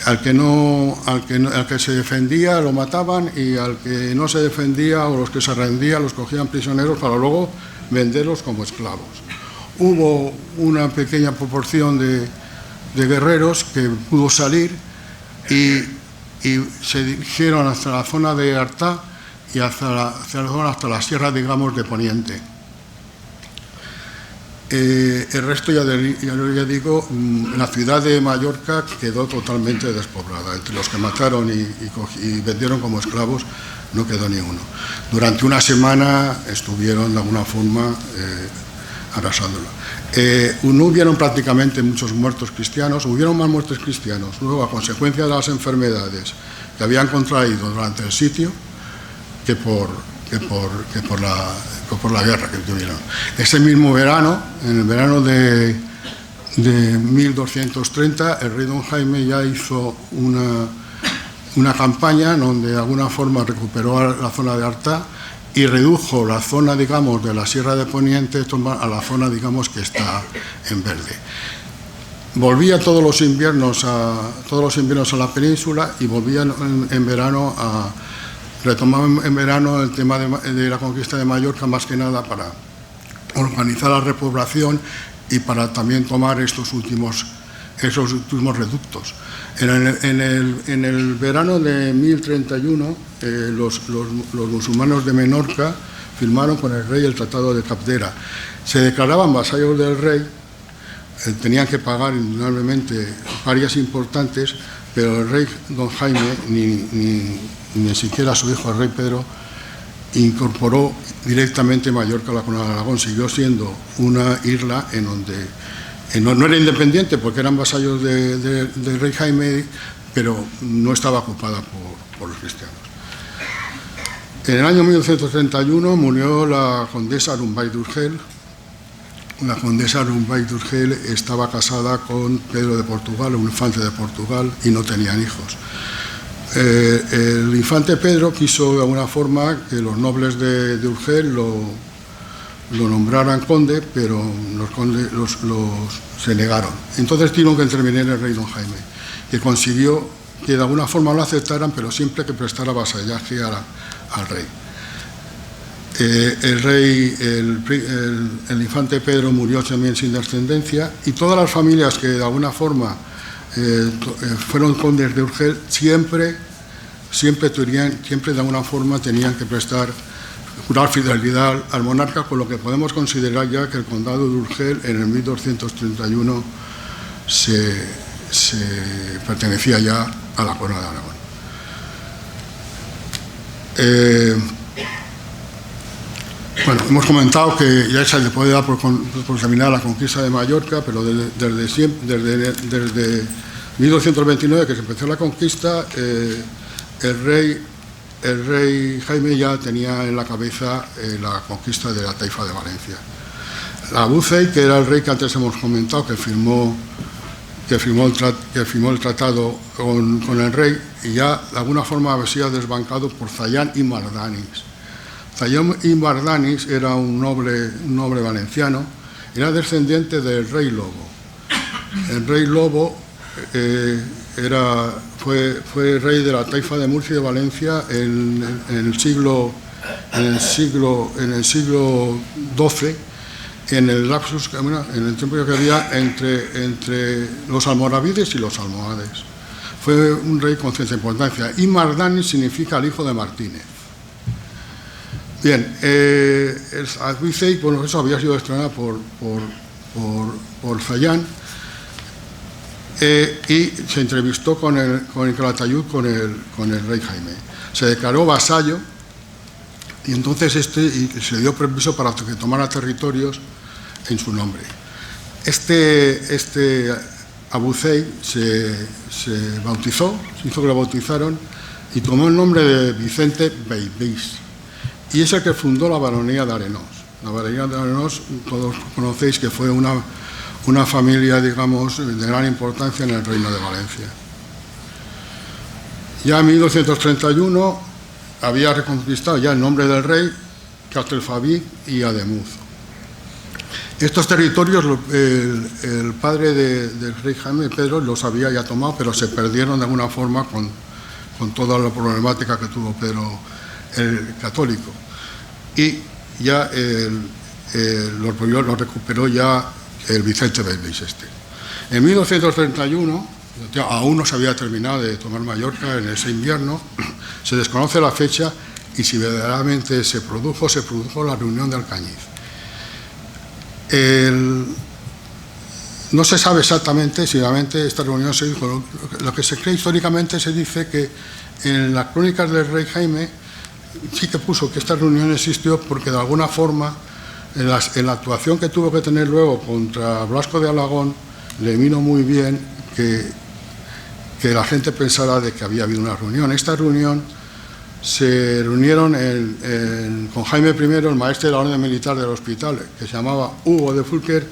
Al que se defendía lo mataban, y al que no se defendía o los que se rendían los cogían prisioneros para luego venderlos como esclavos. Hubo una pequeña proporción de guerreros que pudo salir y se dirigieron hasta la zona de Artá y hasta la sierra, digamos, de Poniente. El resto, ya digo, la ciudad de Mallorca quedó totalmente despoblada. Entre los que mataron y vendieron como esclavos no quedó ni uno. Durante una semana estuvieron de alguna forma arrasándola. No hubieron prácticamente muchos muertos cristianos, hubieron más muertos cristianos luego a consecuencia de las enfermedades que habían contraído durante el sitio que por la guerra que tuvieron. Ese mismo verano, en el verano de de 1230, el rey don Jaime ya hizo una campaña donde de alguna forma recuperó la zona de Artá y redujo la zona, digamos, de la Sierra de Poniente a la zona, digamos, que está en verde. Volvía todos los inviernos a la península y volvía en verano retomaba en verano el tema de la conquista de Mallorca, más que nada para organizar la repoblación y para también tomar esos últimos reductos. En el verano de 1031, los musulmanes de Menorca firmaron con el rey el Tratado de Capdera. Se declaraban vasallos del rey, tenían que pagar indudablemente parias importantes, pero el rey don Jaime, ni siquiera su hijo, el rey Pedro, incorporó directamente Mallorca a la Corona de Aragón. Siguió siendo una isla en donde no era independiente porque eran vasallos del rey Jaime, pero no estaba ocupada por los cristianos. En el año 1231 murió la condesa Rumbay d'Urgell. La condesa Rumbay d'Urgell estaba casada con Pedro de Portugal, un infante de Portugal, y no tenían hijos. El infante Pedro quiso de alguna forma que los nobles de Urgell lo nombraran conde, pero los condes se negaron. Entonces tuvieron que intervenir el rey don Jaime, que consiguió que de alguna forma lo aceptaran, pero siempre que prestara vasallaje al rey. El infante Pedro murió también sin descendencia, y todas las familias que de alguna forma fueron condes de Urgell siempre de alguna forma tenían que jurar fidelidad al monarca, con lo que podemos considerar ya que el condado de Urgell en el 1231 se pertenecía ya a la Corona de Aragón. Bueno, hemos comentado que ya se le puede dar por terminada la conquista de Mallorca, pero desde 1229, que se empezó la conquista, el rey Jaime ya tenía en la cabeza la conquista de la taifa de Valencia. Abu Zeid, que era el rey que antes hemos comentado, que firmó el tratado con el rey, y ya de alguna forma había sido desbancado por Zayán y Mardanis. Zayán y Mardanis era un noble valenciano, era descendiente del rey Lobo. El rey Lobo fue rey de la taifa de Murcia y de Valencia en el siglo XII, en el lapsus, en el tiempo que había entre los almorávides y los almohades. Fue un rey con cierta importancia. Y Mardanis significa el hijo de Martínez. Bien, Abu Zeid, bueno, eso había sido estrenado por Zayán, y se entrevistó con el Calatayud, con el rey Jaime. Se declaró vasallo, y entonces se dio permiso para que tomara territorios en su nombre. Este Abu Zeid se bautizó, se hizo que lo bautizaron, y tomó el nombre de Vicente Beibís, y es el que fundó la baronía de Arenós. La baronía de Arenós, todos conocéis que fue una familia, digamos, de gran importancia en el Reino de Valencia. Ya en 1231 había reconquistado ya el nombre del rey Castelfabí y Ademuz. Estos territorios el padre del rey Jaime, Pedro, los había ya tomado, pero se perdieron de alguna forma con toda la problemática que tuvo Pedro el católico. Y ya lo recuperó ya el Vicente Beibís este. En 1231, aún no se había terminado de tomar Mallorca en ese invierno, se desconoce la fecha, y si verdaderamente se produjo la reunión de Alcañiz. No se sabe exactamente si realmente esta reunión se dijo. Lo que se cree históricamente, se dice que en las crónicas del rey Jaime sí que puso que esta reunión existió, porque de alguna forma en la actuación que tuvo que tener luego contra Blasco de Alagón le vino muy bien que la gente pensara de que había habido una reunión. Esta reunión se reunieron con Jaime I, el maestre de la orden militar del hospital, que se llamaba Hugo de Fulker,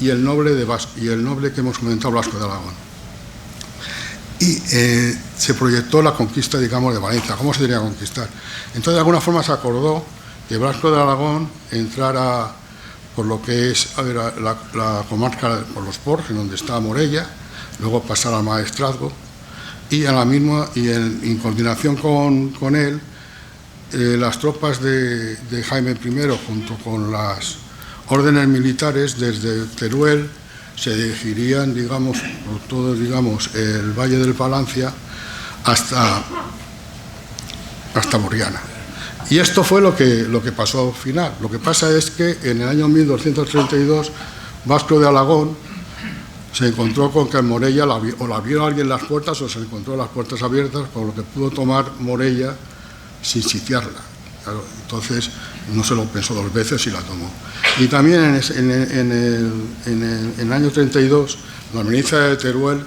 y el noble que hemos comentado, Blasco de Alagón. Y se proyectó la conquista, digamos, de Valencia. ¿Cómo se tenía que conquistar? Entonces, de alguna forma se acordó que Blasco de Alagón entrara por lo que es la comarca, por los Ports, en donde está Morella, luego pasar al Maestrazgo, y en coordinación con él, las tropas de Jaime I, junto con las órdenes militares, desde Teruel, se dirigirían, digamos, por todo, digamos, el Valle del Palancia hasta Burriana. Y esto fue lo que pasó al final. Lo que pasa es que en el año 1232, Vasco de Alagón se encontró con que en Morella o la abrió alguien las puertas o se encontró las puertas abiertas, por lo que pudo tomar Morella sin sitiarla. Claro, entonces no se lo pensó dos veces y la tomó. Y también en el año 32, la milicia de Teruel,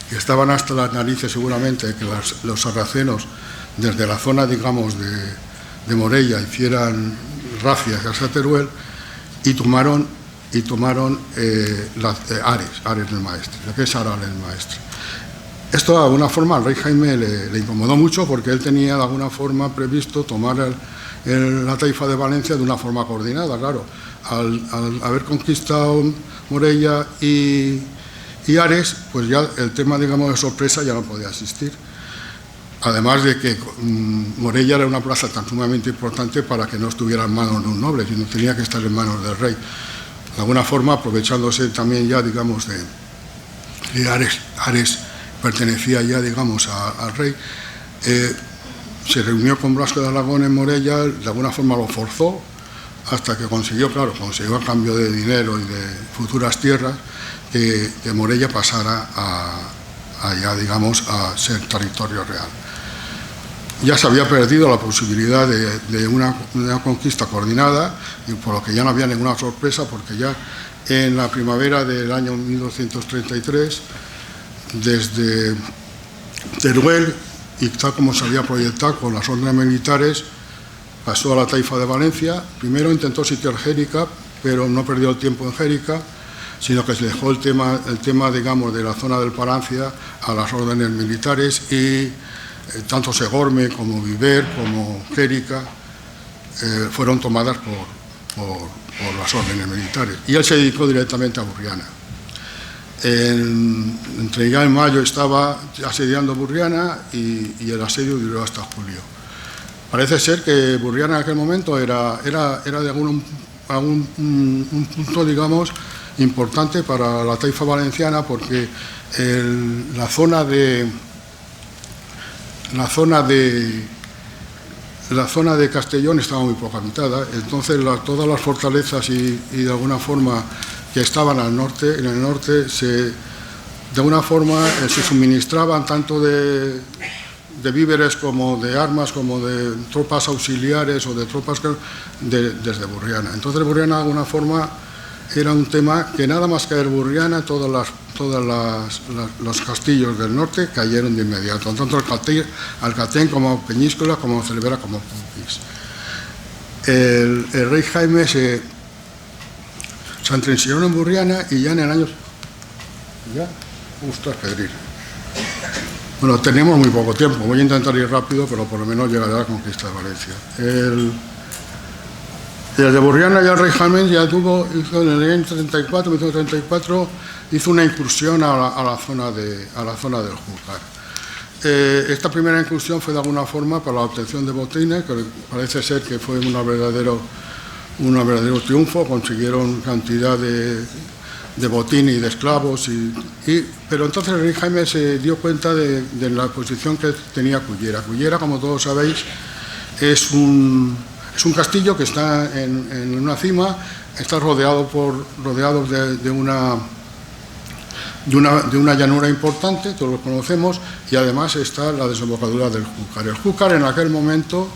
que estaban hasta las narices seguramente que los sarracenos desde la zona, digamos, de Morella hicieran racias hacia Teruel, y tomaron Ares del Maestre, lo que es Ares del Maestre. Esto de alguna forma al rey Jaime le incomodó mucho, porque él tenía de alguna forma previsto tomar la taifa de Valencia de una forma coordinada. Claro, al haber conquistado Morella y Ares, pues ya el tema, digamos, de sorpresa ya no podía existir. Además de que Morella era una plaza tan sumamente importante para que no estuviera en manos de un noble, sino tenía que estar en manos del rey. De alguna forma, aprovechándose también ya, digamos, de Ares pertenecía ya, digamos, al rey, se reunió con Blasco de Alagón en Morella, de alguna forma lo forzó, hasta que consiguió a cambio de dinero y de futuras tierras, que Morella pasara a digamos, a ser territorio real. Ya se había perdido la posibilidad de una conquista coordinada, y por lo que ya no había ninguna sorpresa, porque ya en la primavera del año 1233, desde Teruel, y tal como se había proyectado con las órdenes militares, pasó a la taifa de Valencia. Primero intentó sitiar Jérica, pero no perdió el tiempo en Jérica, sino que se dejó el tema, digamos, de la zona del Palancia a las órdenes militares, y tanto Segorme como Viver como Jérica fueron tomadas por las órdenes militares. Y él se dedicó directamente a Burriana. Ya en mayo estaba asediando Burriana, y el asedio duró hasta julio. Parece ser que Burriana en aquel momento era de algún punto, digamos, importante para la taifa valenciana, porque la zona de Castellón estaba muy poco habitada. Entonces todas las fortalezas y de alguna forma que estaban en el norte de alguna forma se suministraban tanto de víveres como de armas, como de tropas auxiliares o de tropas desde Burriana. Entonces Burriana de alguna forma era un tema que, nada más caer Burriana, todos los castillos del norte cayeron de inmediato, tanto Alcatén como Peñíscola, como Cervera, como Pumpis. El rey Jaime se entrensión en Burriana, y ya en el año... Bueno, tenemos muy poco tiempo, voy a intentar ir rápido, pero por lo menos llegará a la conquista de Valencia. Desde Burriana ya el rey Jaime ya hizo en el año 1934, hizo una incursión a la zona del Júcar. Esta primera incursión fue de alguna forma para la obtención de botines, que parece ser que fue un verdadero triunfo. Consiguieron cantidad de botín y de esclavos, pero entonces el rey Jaime se dio cuenta de la posición que tenía Cullera. Cullera, como todos sabéis, es un castillo que está en una cima, está rodeado de una llanura importante, todos lo conocemos, y además está la desembocadura del Júcar. El Júcar en aquel momento,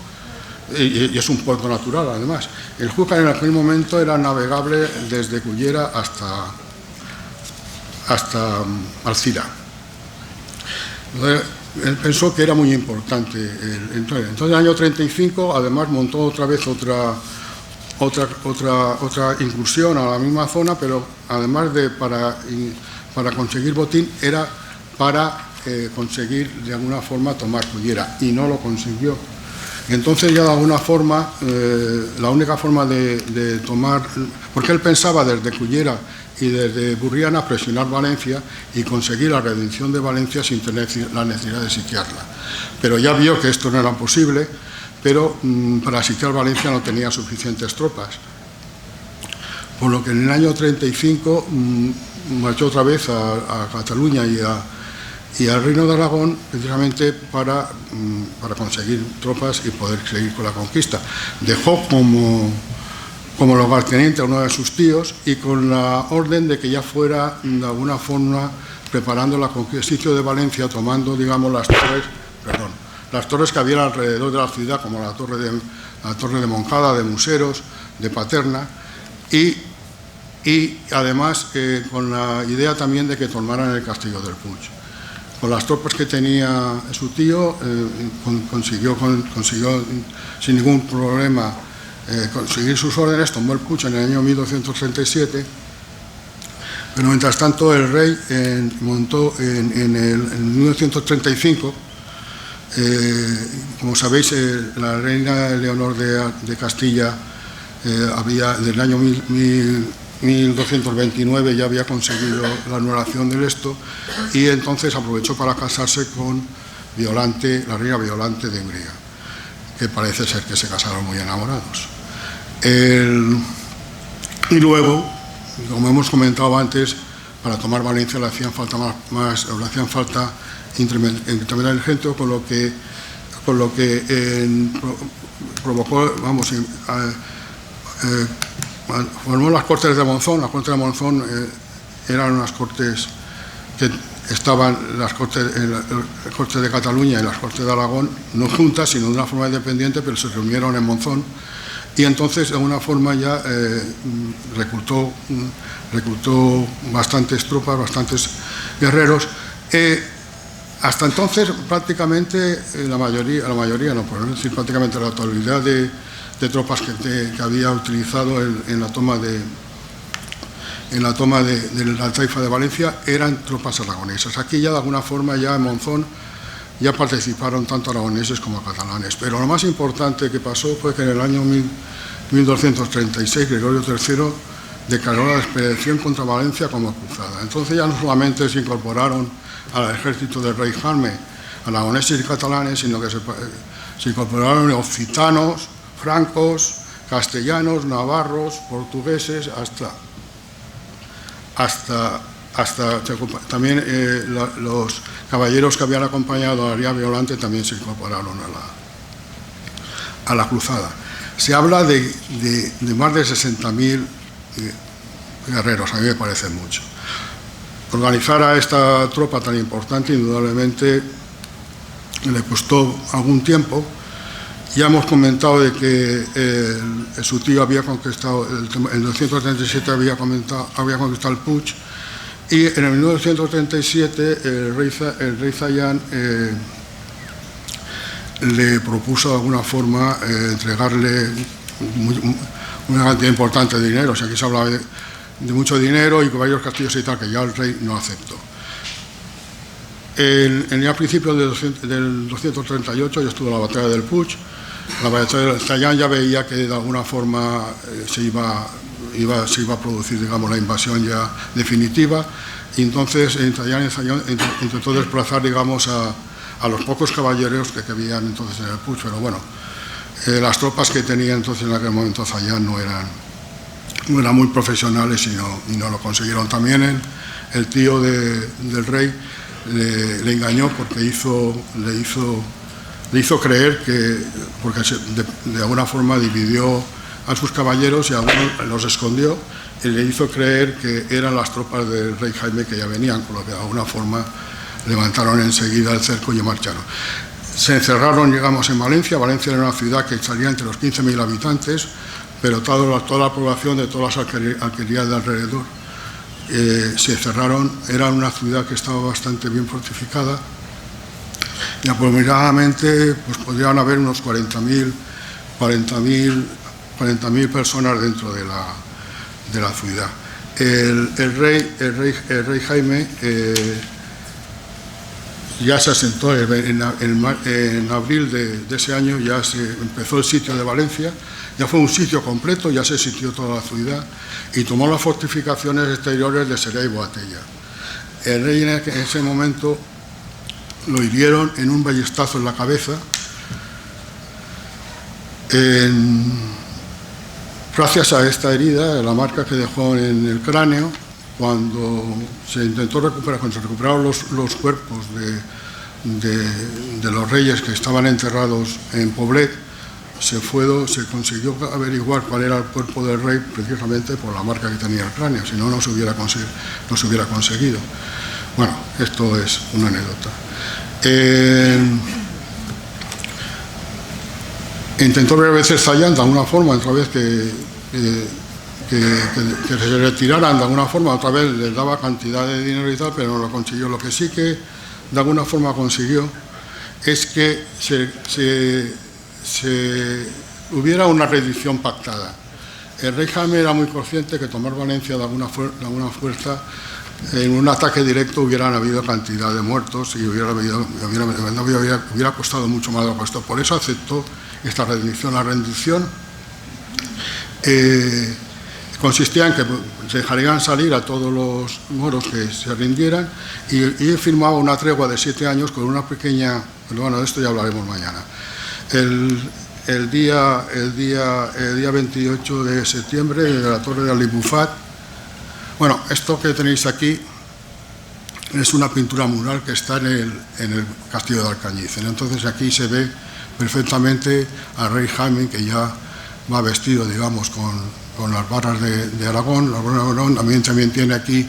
y es un puerto natural además, el Júcar en aquel momento era navegable desde Cullera hasta Alcira. Él pensó que era muy importante. Entonces, en el año 35, además, montó otra vez otra incursión a la misma zona, pero además de para conseguir botín, era para conseguir de alguna forma tomar Cullera, y no lo consiguió. Entonces ya de alguna forma, la única forma de tomar, porque él pensaba desde Cullera y desde Burriana presionar Valencia y conseguir la redención de Valencia sin tener la necesidad de sitiarla. Pero ya vio que esto no era posible, pero para sitiar Valencia no tenía suficientes tropas. Por lo que en el año 35 marchó otra vez a Cataluña y al Reino de Aragón, precisamente para conseguir tropas y poder seguir con la conquista. Dejó como lugarteniente a uno de sus tíos y con la orden de que ya fuera de alguna forma preparando la conquista sitio de Valencia, tomando, digamos, las torres que había alrededor de la ciudad, como la torre de Moncada, de Museros, de Paterna, y además con la idea también de que tomaran el castillo del Puig. Con las tropas que tenía su tío, consiguió sin ningún problema conseguir sus órdenes, tomó el Puig en el año 1237, pero mientras tanto el rey montó en 1935, como sabéis, la reina Leonor de Castilla del año 1229 ya había conseguido la anulación del esto, y entonces aprovechó para casarse con Violante, la reina Violante de Hungría, que parece ser que se casaron muy enamorados. Y luego, como hemos comentado antes, para tomar Valencia le hacían falta incrementar el ejército, con lo que provocó, formó las Cortes de Monzón. Las Cortes de Monzón eran unas cortes que estaban las Cortes de Cataluña y las Cortes de Aragón, no juntas, sino de una forma independiente, pero se reunieron en Monzón, y entonces de alguna forma ya reclutó bastantes tropas, bastantes guerreros. Hasta entonces prácticamente la mayoría no, por no decir prácticamente la totalidad de tropas que había utilizado en la toma de la taifa de Valencia eran tropas aragonesas. Aquí ya de alguna forma ya en Monzón ya participaron tanto aragoneses como catalanes. Pero lo más importante que pasó fue que en el año 1236 Gregorio III declaró la expedición contra Valencia como cruzada. Entonces ya no solamente se incorporaron al ejército del rey Jaime aragoneses y catalanes, sino que se incorporaron occitanos, francos, castellanos, navarros, portugueses, hasta también los caballeros que habían acompañado a María Violante también se incorporaron a la cruzada. Se habla de más de 60.000 guerreros, a mí me parece mucho. Organizar a esta tropa tan importante indudablemente le costó algún tiempo. Ya hemos comentado de que su tío había conquistado, en 1937 había conquistado el Puig, y en el 1937 el rey Zayán le propuso de alguna forma entregarle una cantidad importante de dinero. O sea, aquí se hablaba de mucho dinero y con varios castillos y tal, que ya el rey no aceptó. A principios del 238 ya estuvo la batalla del Puig. La batalla de Zayán ya veía que de alguna forma se iba a producir, digamos, la invasión ya definitiva, y entonces Zayán intentó desplazar, digamos, a los pocos caballeros que habían entonces en el Puig, pero bueno, las tropas que tenía entonces en aquel momento Zayán no eran muy profesionales y no lo consiguieron. También el tío del rey le engañó porque le hizo creer que, porque de alguna forma dividió a sus caballeros y a algunos los escondió, y le hizo creer que eran las tropas del rey Jaime que ya venían, con lo que de alguna forma levantaron enseguida el cerco y marcharon. Se encerraron, llegamos en Valencia. Valencia era una ciudad que salía entre los 15.000 habitantes, pero toda la población de todas las alquerías de alrededor se cerraron. Era una ciudad que estaba bastante bien fortificada, y aproximadamente pues podrían haber unos 40.000 40.000 personas dentro de la ciudad. El rey Jaime ya se asentó en abril de ese año, ya se empezó el sitio de Valencia, ya fue un sitio completo, ya se sitió toda la ciudad y tomó las fortificaciones exteriores de Seré y Boatella. El rey en ese momento lo hirieron en un ballestazo en la cabeza. Gracias a esta herida, la marca que dejó en el cráneo, cuando se intentó recuperar, cuando se recuperaron los cuerpos de los reyes que estaban enterrados en Poblet, se consiguió averiguar cuál era el cuerpo del rey precisamente por la marca que tenía el cráneo, si no, no se hubiera conseguido. Bueno, esto es una anécdota. Intentó ver a veces Zayán de alguna forma, otra vez que se retiraran de alguna forma, otra vez les daba cantidad de dinero y tal, pero no lo consiguió. Lo que sí que de alguna forma consiguió es que hubiera una rendición pactada. El rey Jaime era muy consciente que tomar Valencia de alguna fuerza, en un ataque directo hubieran habido cantidad de muertos y hubiera costado mucho más de lo que costó. Por eso aceptó esta rendición. La rendición consistía en que se dejarían salir a todos los moros que se rindieran y firmaba una tregua de 7 años con una pequeña... Pero bueno, de esto ya hablaremos mañana. El día 28 de septiembre, de la Torre de Alibufat. Bueno, esto que tenéis aquí es una pintura mural que está en el castillo de Alcañiz. Entonces aquí se ve perfectamente al rey Jaime, que ya va vestido, digamos, con las barras de Aragón. La corona de Aragón también tiene aquí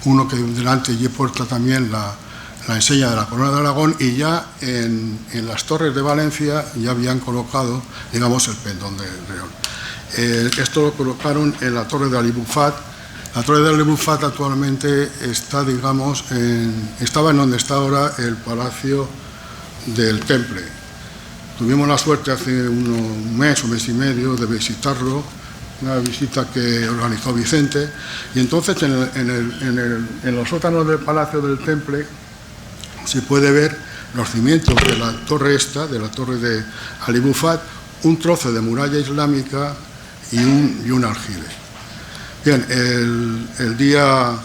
uno que delante y porta también la enseña de la corona de Aragón, y ya en las torres de Valencia ya habían colocado, digamos, el pendón del Reol. Esto lo colocaron en la Torre de Alibufat. La Torre de Alibufat actualmente está, digamos, estaba en donde está ahora el Palacio del Temple. Tuvimos la suerte hace un mes y medio de visitarlo, una visita que organizó Vicente, y entonces en los sótanos del Palacio del Temple se puede ver los cimientos de la torre de la Torre de Alibufat, un trozo de muralla islámica y un aljibe. Bien, el día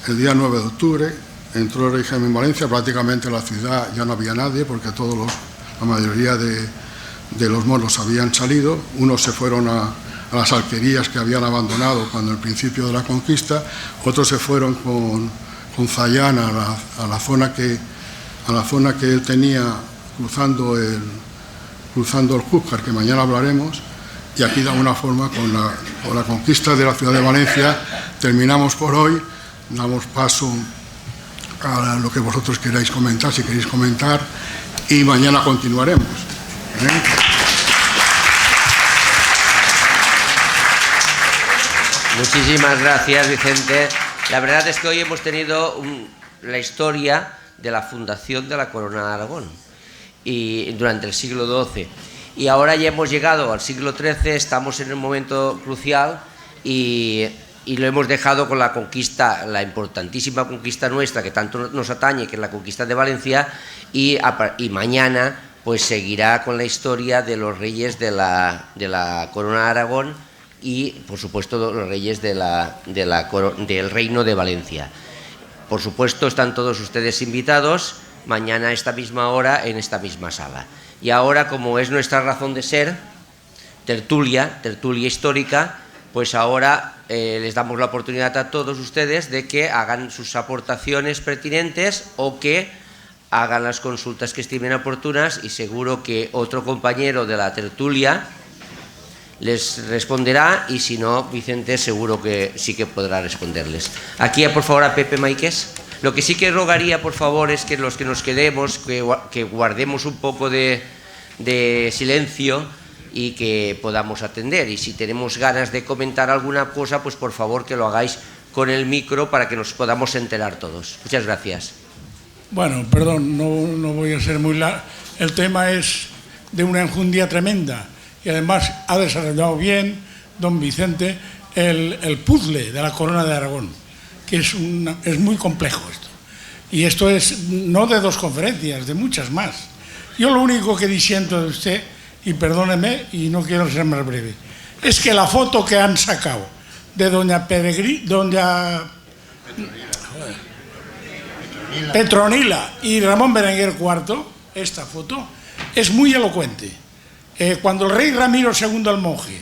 9 de octubre entró el rey Jaime en Valencia. Prácticamente en la ciudad ya no había nadie porque la mayoría de los moros habían salido. Unos se fueron a las alquerías que habían abandonado cuando el principio de la conquista, otros se fueron con Zayán a la zona que él tenía cruzando el Júzcar, que mañana hablaremos. Y aquí, de alguna forma, con la conquista de la ciudad de Valencia, terminamos por hoy. Damos paso a lo que vosotros queráis comentar, si queréis comentar, y mañana continuaremos. Muchísimas gracias, Vicente. La verdad es que hoy hemos tenido la historia de la fundación de la Corona de Aragón durante el siglo XII. Y ahora ya hemos llegado al siglo XIII, estamos en un momento crucial y lo hemos dejado con la conquista, la importantísima conquista nuestra que tanto nos atañe, que es la conquista de Valencia, y mañana pues seguirá con la historia de los reyes de la Corona de Aragón y, por supuesto, los reyes del Reino de Valencia. Por supuesto, están todos ustedes invitados mañana a esta misma hora en esta misma sala. Y ahora, como es nuestra razón de ser, tertulia histórica, pues ahora les damos la oportunidad a todos ustedes de que hagan sus aportaciones pertinentes o que hagan las consultas que estimen oportunas, y seguro que otro compañero de la tertulia les responderá, y si no, Vicente seguro que sí que podrá responderles. Aquí, por favor, a Pepe Maíquez. Lo que sí que rogaría, por favor, es que los que nos quedemos, que guardemos un poco de silencio y que podamos atender. Y si tenemos ganas de comentar alguna cosa, pues por favor que lo hagáis con el micro para que nos podamos enterar todos. Muchas gracias. Bueno, perdón, no voy a ser muy largo. El tema es de una enjundia tremenda y además ha desarrollado bien don Vicente el puzzle de la corona de Aragón, que es muy complejo esto. Y esto es no de 2 conferencias, de muchas más. Yo lo único que disiento de usted, y perdóneme, y no quiero ser más breve, es que la foto que han sacado de doña Petronila y Ramón Berenguer IV, esta foto, es muy elocuente. Cuando el rey Ramiro II el Monje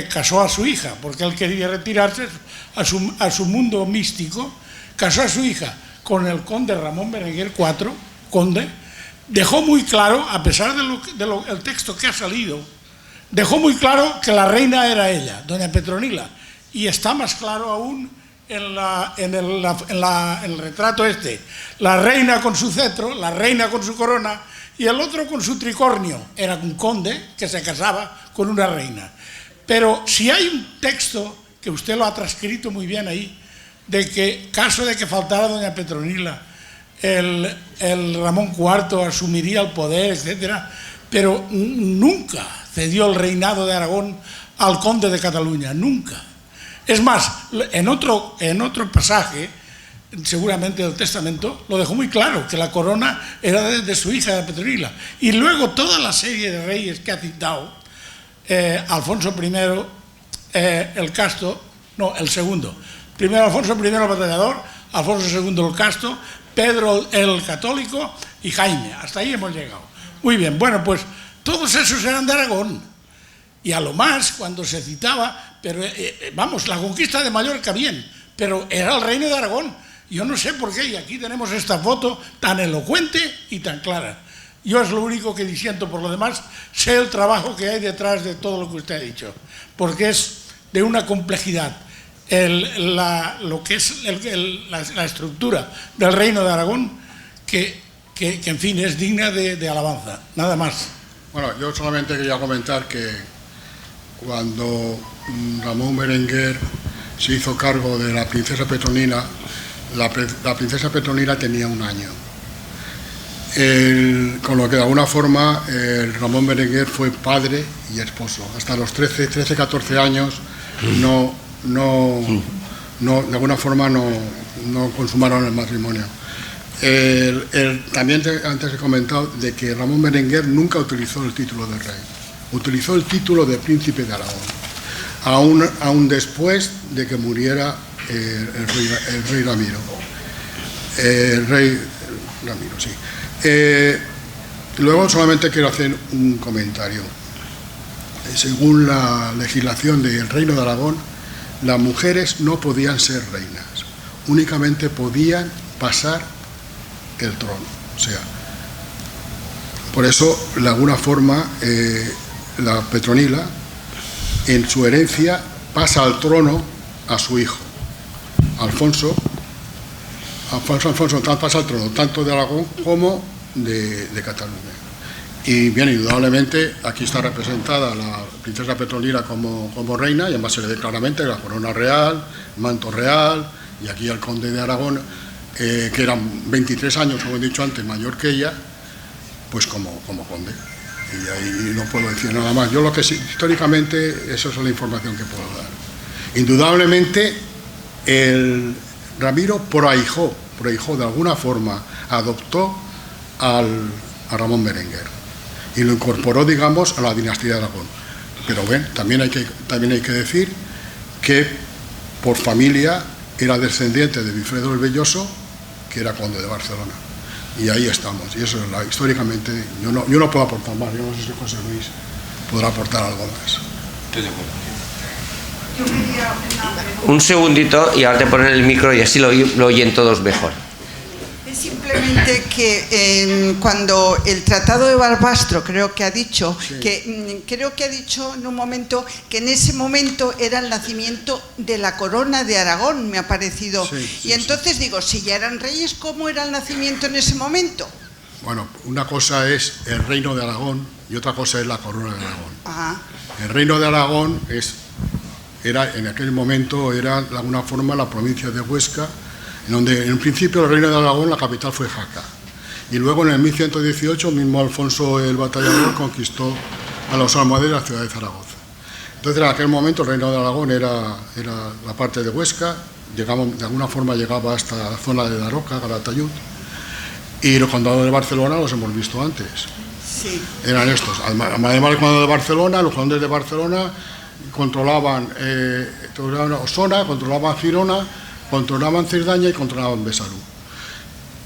casó a su hija, porque él quería retirarse a su mundo místico, casó a su hija con el conde Ramón Berenguer IV, conde, dejó muy claro, a pesar del texto que ha salido, dejó muy claro que la reina era ella, doña Petronila, y está más claro aún en el retrato este, la reina con su cetro, la reina con su corona, y el otro con su tricornio. Era un conde que se casaba con una reina. Pero si hay un texto, que usted lo ha transcrito muy bien ahí, de que, caso de que faltara doña Petronila, el Ramón IV asumiría el poder, etcétera, pero nunca cedió el reinado de Aragón al conde de Cataluña, nunca. Es más, en otro pasaje, seguramente del testamento, lo dejó muy claro, que la corona era de su hija, de Petronila. Y luego toda la serie de reyes que ha citado, Alfonso I, el Casto, no, el segundo. Primero Alfonso I el Batallador, Alfonso II el Casto, Pedro el Católico y Jaime. Hasta ahí hemos llegado. Muy bien, bueno, pues todos esos eran de Aragón. Y a lo más, cuando se citaba, pero vamos, la conquista de Mallorca bien, pero era el reino de Aragón. Yo no sé por qué, y aquí tenemos esta foto tan elocuente y tan clara. Yo es lo único que disiento. Por lo demás, sé el trabajo que hay detrás de todo lo que usted ha dicho, porque es de una complejidad. Lo que es la estructura del reino de Aragón, que en fin, es digna de alabanza, nada más. Bueno, yo solamente quería comentar que cuando Ramón Berenguer se hizo cargo de la princesa Petronila, la princesa Petronila tenía 1 año. Con lo que de alguna forma Ramón Berenguer fue padre y esposo. Hasta los 13, 14 años de alguna forma no consumaron el matrimonio. También antes he comentado de que Ramón Berenguer nunca utilizó el título de rey, utilizó el título de príncipe de Aragón, aún después de que muriera el rey Ramiro. Sí. Luego solamente quiero hacer un comentario. Según la legislación del Reino de Aragón, las mujeres no podían ser reinas, únicamente podían pasar el trono. O sea, por eso, de alguna forma, la Petronila, en su herencia, pasa al trono a su hijo, Alfonso, pasa al trono tanto de Aragón como de Cataluña. Y bien, indudablemente, aquí está representada la princesa Petronila como reina, y además se le ve claramente la corona real, el manto real, y aquí el conde de Aragón, que era 23 años, como he dicho antes, mayor que ella, pues como conde. Y ahí no puedo decir nada más. Yo lo que históricamente, esa es la información que puedo dar. Indudablemente, el Ramiro proahijó de alguna forma, adoptó a Ramón Berenguer y lo incorporó, digamos, a la dinastía de Aragón. Pero ven, también hay que decir que por familia era descendiente de Bifredo el Velloso, que era conde de Barcelona. Y ahí estamos. Y eso es históricamente, yo no puedo aportar más. Yo no sé si José Luis podrá aportar algo más. Estoy de acuerdo. Un segundito y ahora te ponen el micro y así lo oyen todos mejor. Es simplemente que cuando el Tratado de Barbastro creo que ha dicho, sí, creo que ha dicho en un momento que en ese momento era el nacimiento de la corona de Aragón, me ha parecido. Sí, y entonces digo, si ya eran reyes, ¿cómo era el nacimiento en ese momento? Bueno, una cosa es el reino de Aragón y otra cosa es la corona de Aragón. Ajá. El reino de Aragón en aquel momento era de alguna forma la provincia de Huesca, en donde en principio el reino de Aragón, la capital fue Jaca. Y luego en el 1118 mismo Alfonso el Batallador conquistó a los almohades de la ciudad de Zaragoza. Entonces, en aquel momento, el Reino de Aragón era la parte de Huesca, de alguna forma llegaba hasta la zona de Daroca, Calatayud, y los condados de Barcelona los hemos visto antes. Sí. Eran estos. Además del condado de Barcelona, los condes de Barcelona controlaban Osona, controlaban Girona, controlaban Cerdaña y controlaban Besalú.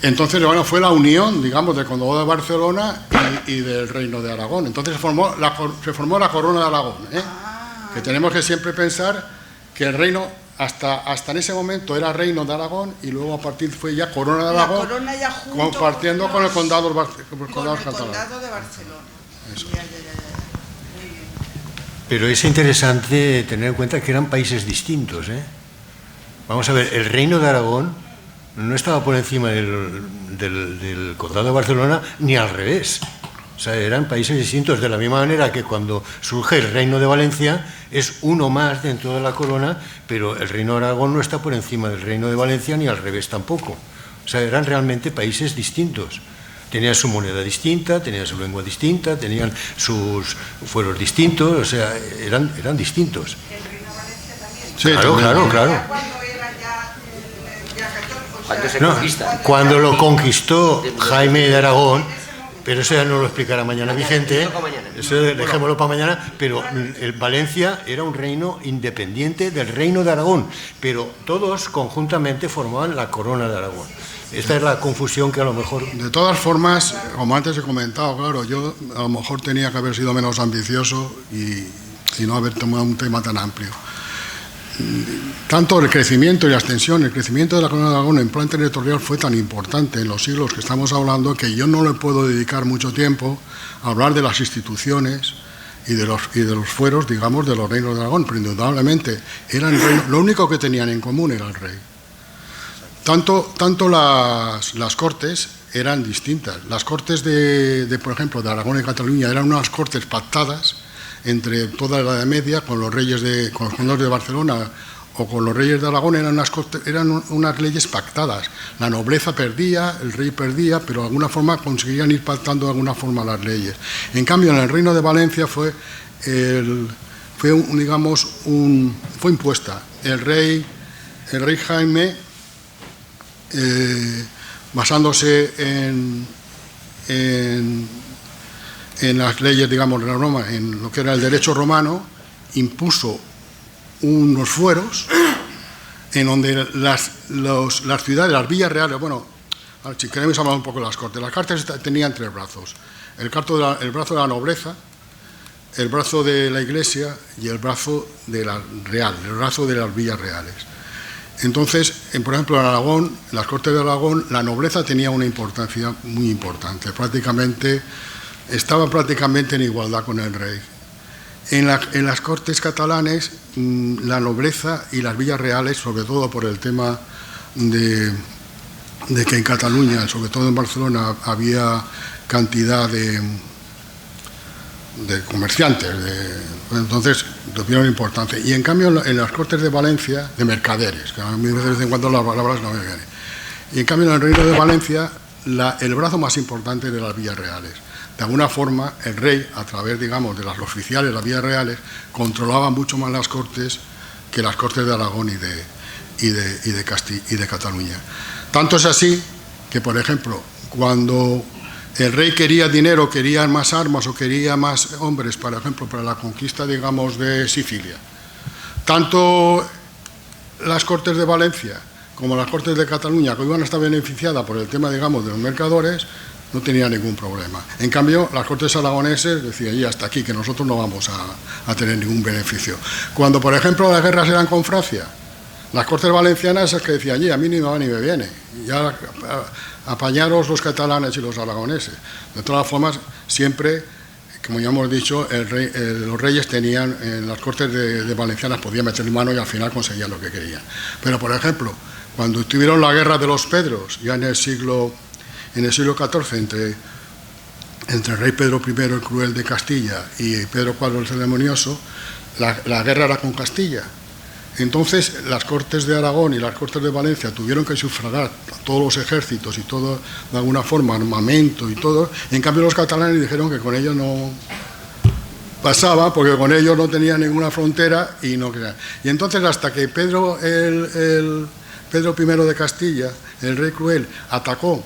Entonces, bueno, fue la unión, digamos, del condado de Barcelona y del Reino de Aragón. Entonces se formó la Corona de Aragón, que tenemos que siempre pensar que el reino, hasta en ese momento era Reino de Aragón y luego a partir fue ya Corona de Aragón, la corona ya junto compartiendo con el condado, con el condado de Barcelona. Eso. Ya. Muy bien. Pero es interesante tener en cuenta que eran países distintos, ¿eh? Vamos a ver, el Reino de Aragón no estaba por encima del condado de Barcelona ni al revés. O sea, eran países distintos, de la misma manera que cuando surge el Reino de Valencia es uno más dentro de la corona, pero el Reino de Aragón no está por encima del Reino de Valencia ni al revés tampoco. O sea, eran realmente países distintos. Tenían su moneda distinta, tenían su lengua distinta, tenían sus fueros distintos, o sea, eran distintos. ¿El Reino de Valencia también? Sí, Claro. ¿Ya cuando era ya católico? Cuando se No, conquista. cuando lo conquistó Jaime de Aragón, pero eso ya no lo explicará mañana Vicente, eso dejémoslo para mañana, pero Valencia era un reino independiente del Reino de Aragón, pero todos conjuntamente formaban la Corona de Aragón. Esta es la confusión que a lo mejor... De todas formas, como antes he comentado, claro, yo a lo mejor tenía que haber sido menos ambicioso y no haber tomado un tema tan amplio. Tanto el crecimiento y la extensión, el crecimiento de la Corona de Aragón en plan territorial fue tan importante en los siglos que estamos hablando que yo no le puedo dedicar mucho tiempo a hablar de las instituciones y de los fueros, digamos, de los reinos de Aragón, pero indudablemente lo único que tenían en común era el rey. Tanto las cortes eran distintas. Las cortes por ejemplo, de Aragón y Cataluña eran unas cortes pactadas entre toda la Edad Media con los condes de Barcelona o con los reyes de Aragón, eran unas leyes pactadas. La nobleza perdía, el rey perdía, pero de alguna forma conseguían ir pactando de alguna forma las leyes. En cambio, en el Reino de Valencia fue impuesta. El rey Jaime, basándose en las leyes, digamos, de la Roma, en lo que era el derecho romano, impuso unos fueros en donde las ciudades, las villas reales, bueno, si queremos hablar un poco de las cortes. Las cortes tenían tres brazos: el brazo de la nobleza, el brazo de la iglesia y el brazo de la real, el brazo de las villas reales. Entonces, por ejemplo, en Aragón, en las cortes de Aragón, la nobleza tenía una importancia muy importante. Estaba prácticamente en igualdad con el rey. En las cortes catalanes, la nobleza y las villas reales, sobre todo por el tema de que en Cataluña, sobre todo en Barcelona, había cantidad de comerciantes, entonces tuvieron importancia. Y en cambio en las cortes de Valencia, de mercaderes, que a mí de vez en cuando las palabras no me vienen. Y en cambio en el Reino de Valencia, el brazo más importante de las villas reales. De alguna forma, el rey, a través, digamos, de los oficiales, las villas reales, controlaba mucho más las cortes que las cortes de Aragón y de Cataluña. Tanto es así que, por ejemplo, cuando el rey quería dinero, quería más armas o quería más hombres, por ejemplo, para la conquista, digamos, de Sicilia, tanto las cortes de Valencia como las cortes de Cataluña, que iban a estar beneficiadas por el tema, digamos, de los mercadores, no tenía ningún problema. En cambio, las cortes aragoneses decían, y hasta aquí, que nosotros no vamos a tener ningún beneficio. Cuando, por ejemplo, las guerras eran con Francia, las cortes valencianas es que decían, a mí ni me va ni me viene, ya apañaros los catalanes y los aragoneses. De todas formas, siempre, como ya hemos dicho, los reyes tenían, en las cortes de valencianas podían meter mano y al final conseguían lo que querían. Pero, por ejemplo, cuando tuvieron la guerra de los Pedros, ya en el siglo XIV, entre el rey Pedro I el Cruel de Castilla y Pedro IV el Ceremonioso, la guerra era con Castilla. Entonces, las cortes de Aragón y las cortes de Valencia tuvieron que sufragar todos los ejércitos y todo, de alguna forma, armamento y todo. En cambio, los catalanes dijeron que con ello no... pasaba porque con ellos no tenía ninguna frontera y no quería. Y entonces hasta que Pedro I de Castilla, el rey cruel, atacó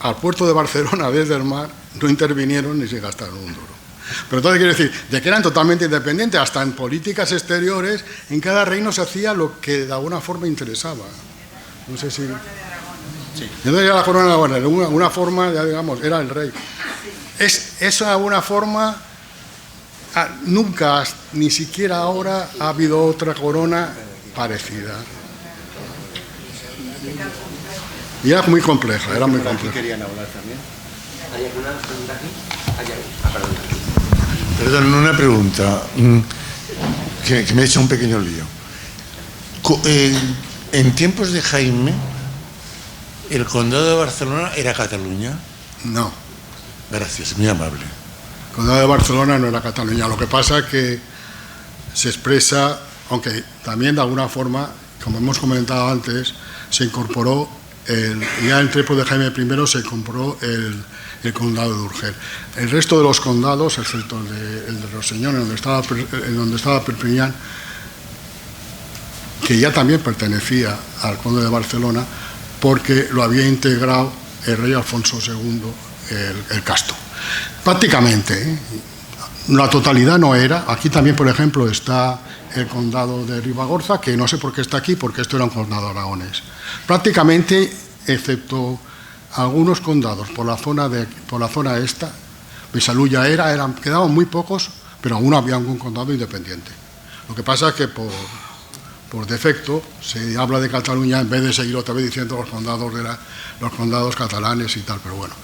al puerto de Barcelona desde el mar, no intervinieron ni se gastaron un duro. Pero entonces quiero decir, de que eran totalmente independientes, hasta en políticas exteriores, en cada reino se hacía lo que de alguna forma interesaba. No sé si... Sí. Entonces ya la corona de Aragón era una forma, ya digamos, era el rey. Eso de alguna forma, nunca, ni siquiera ahora, ha habido otra corona parecida. Y era muy compleja, era muy compleja. ¿Querían hablar también? ¿Hay alguna pregunta aquí? Perdón, una pregunta que me ha hecho un pequeño lío. En tiempos de Jaime, ¿el condado de Barcelona era Cataluña? No. Gracias, muy amable. El condado de Barcelona no era Cataluña. Lo que pasa es que se expresa, aunque también de alguna forma, como hemos comentado antes, se incorporó, ya en tiempos de Jaime I se incorporó el condado de Urgel. El resto de los condados, excepto el de Rossellón, en donde estaba Perpiñán, que ya también pertenecía al conde de Barcelona, porque lo había integrado el rey Alfonso II el Casto. Prácticamente, la totalidad no era. Aquí también, por ejemplo, está el condado de Ribagorza, que no sé por qué está aquí, porque esto era un condado aragonés. Prácticamente, excepto algunos condados por la zona esta, Besalú ya quedaban muy pocos, pero aún había algún condado independiente. Lo que pasa es que por defecto se habla de Cataluña en vez de seguir otra vez diciendo los condados catalanes y tal, pero bueno,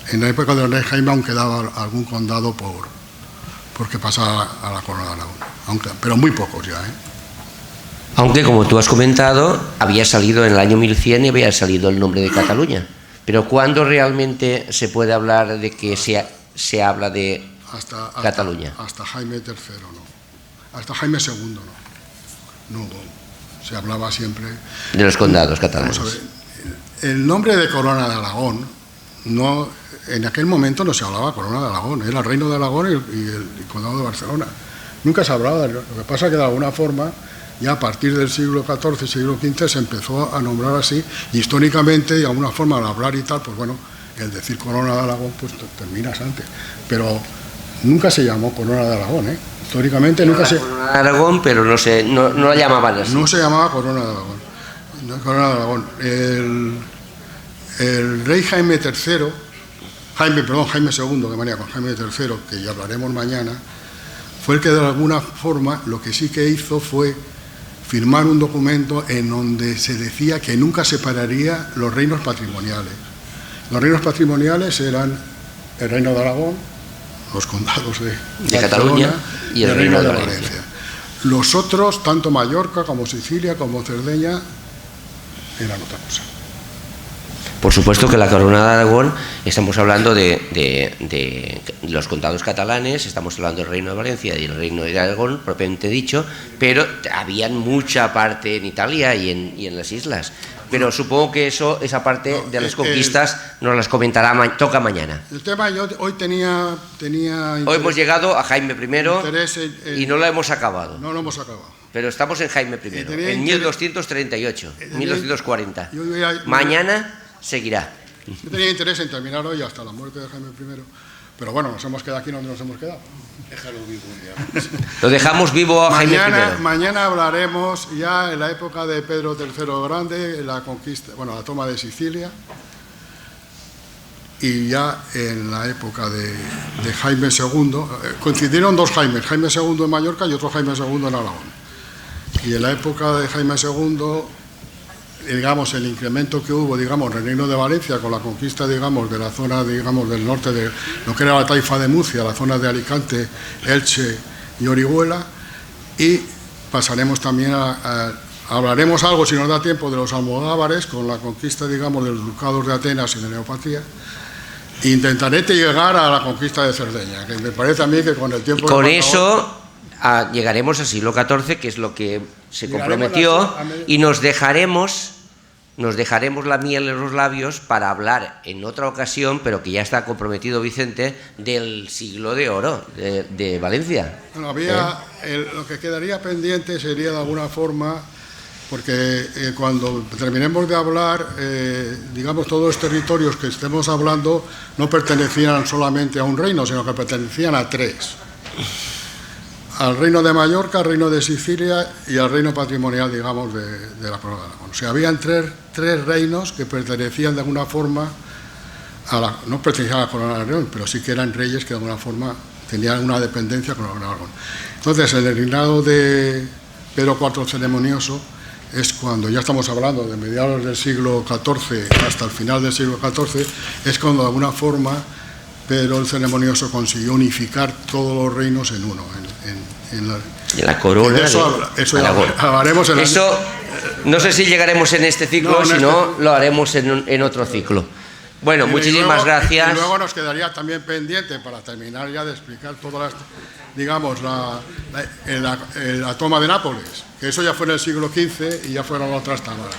en la época del rey Jaime aún quedaba algún condado porque pasaba a la corona de Aragón, pero muy pocos ya, Aunque, como tú has comentado, había salido en el año 1100 y había salido el nombre de Cataluña. Pero ¿cuándo realmente se puede hablar de que se habla de Cataluña? Hasta Jaime III no. Hasta Jaime II no. No, se hablaba siempre... De los condados catalanes. Vamos a ver, el nombre de Corona de Aragón, en aquel momento no se hablaba Corona de Aragón, era el Reino de Aragón y el Condado de Barcelona. Nunca se hablaba, lo que pasa es que de alguna forma, ya a partir del siglo XIV, siglo XV, se empezó a nombrar así, y históricamente, de alguna forma, al hablar y tal, pues bueno, el decir Corona de Aragón, pues terminas antes. Pero nunca se llamó Corona de Aragón, Históricamente nunca se... Corona de Aragón, pero no la llamaban así. No se llamaba Corona de Aragón. No, Corona de Aragón. El rey Jaime III, Jaime II, que venía con Jaime III, que ya hablaremos mañana, fue el que de alguna forma lo que sí que hizo fue firmar un documento en donde se decía que nunca separaría los reinos patrimoniales. Los reinos patrimoniales eran el Reino de Aragón, los condados de Cataluña y el Reino de Valencia. Los otros, tanto Mallorca como Sicilia como Cerdeña, eran otra cosa. Por supuesto que la Corona de Aragón, estamos hablando de los condados catalanes, estamos hablando del Reino de Valencia y el Reino de Aragón, propiamente dicho, pero había mucha parte en Italia y en las islas. Pero supongo que esa parte de las conquistas nos las comentará, toca mañana. El tema, yo hoy tenía hoy hemos llegado a Jaime I y no lo hemos acabado. No lo hemos acabado. Pero estamos en Jaime I, en 1238, 1240. Mañana seguirá. Yo tenía interés en terminar hoy hasta la muerte de Jaime I, pero bueno, nos hemos quedado aquí donde nos hemos quedado. Déjalo vivo un día. Lo dejamos vivo a Jaime I. Mañana hablaremos ya en la época de Pedro III Grande, la conquista, la toma de Sicilia, y ya en la época de Jaime II, coincidieron dos Jaimes, Jaime II en Mallorca y otro Jaime II en Aragón. Y en la época de Jaime II, digamos, el incremento que hubo, digamos, en el Reino de Valencia con la conquista, digamos, de la zona, digamos, del norte de lo que era la taifa de Murcia, la zona de Alicante, Elche y Orihuela, y pasaremos también hablaremos algo, si nos da tiempo, de los almogávares con la conquista, digamos, de los ducados de Atenas y de Neopatría. Intentaré llegar a la conquista de Cerdeña, que me parece a mí que con el tiempo... Con eso llegaremos al siglo XIV, que es lo que se comprometió, y nos dejaremos nos dejaremos la miel en los labios para hablar en otra ocasión, pero que ya está comprometido Vicente, del siglo de oro de Valencia. Bueno, lo que quedaría pendiente sería de alguna forma, porque cuando terminemos de hablar, digamos, todos los territorios que estemos hablando no pertenecían solamente a un reino, sino que pertenecían a 3. Al reino de Mallorca, al reino de Sicilia y al reino patrimonial, digamos, de la Corona de Aragón. O sea, habían tres reinos que pertenecían de alguna forma no pertenecían a la Corona de Aragón, pero sí que eran reyes que de alguna forma tenían una dependencia con la Corona de Aragón. Entonces, en el reinado de Pedro IV el Ceremonioso es cuando, ya estamos hablando de mediados del siglo XIV hasta el final del siglo XIV, es cuando de alguna forma Pedro el Ceremonioso consiguió unificar todos los reinos en uno, en la corona de Aragón. Hablaremos eso no sé si llegaremos en este ciclo, si no, lo haremos en otro ciclo. Bueno, muchísimas gracias. Y luego nos quedaría también pendiente, para terminar ya de explicar todas las, digamos, la toma de Nápoles, que eso ya fue en el siglo XV y ya fueron otras tomas.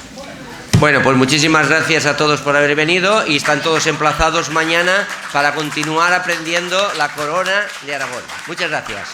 Bueno, pues muchísimas gracias a todos por haber venido y están todos emplazados mañana para continuar aprendiendo la corona de Aragón. Muchas gracias.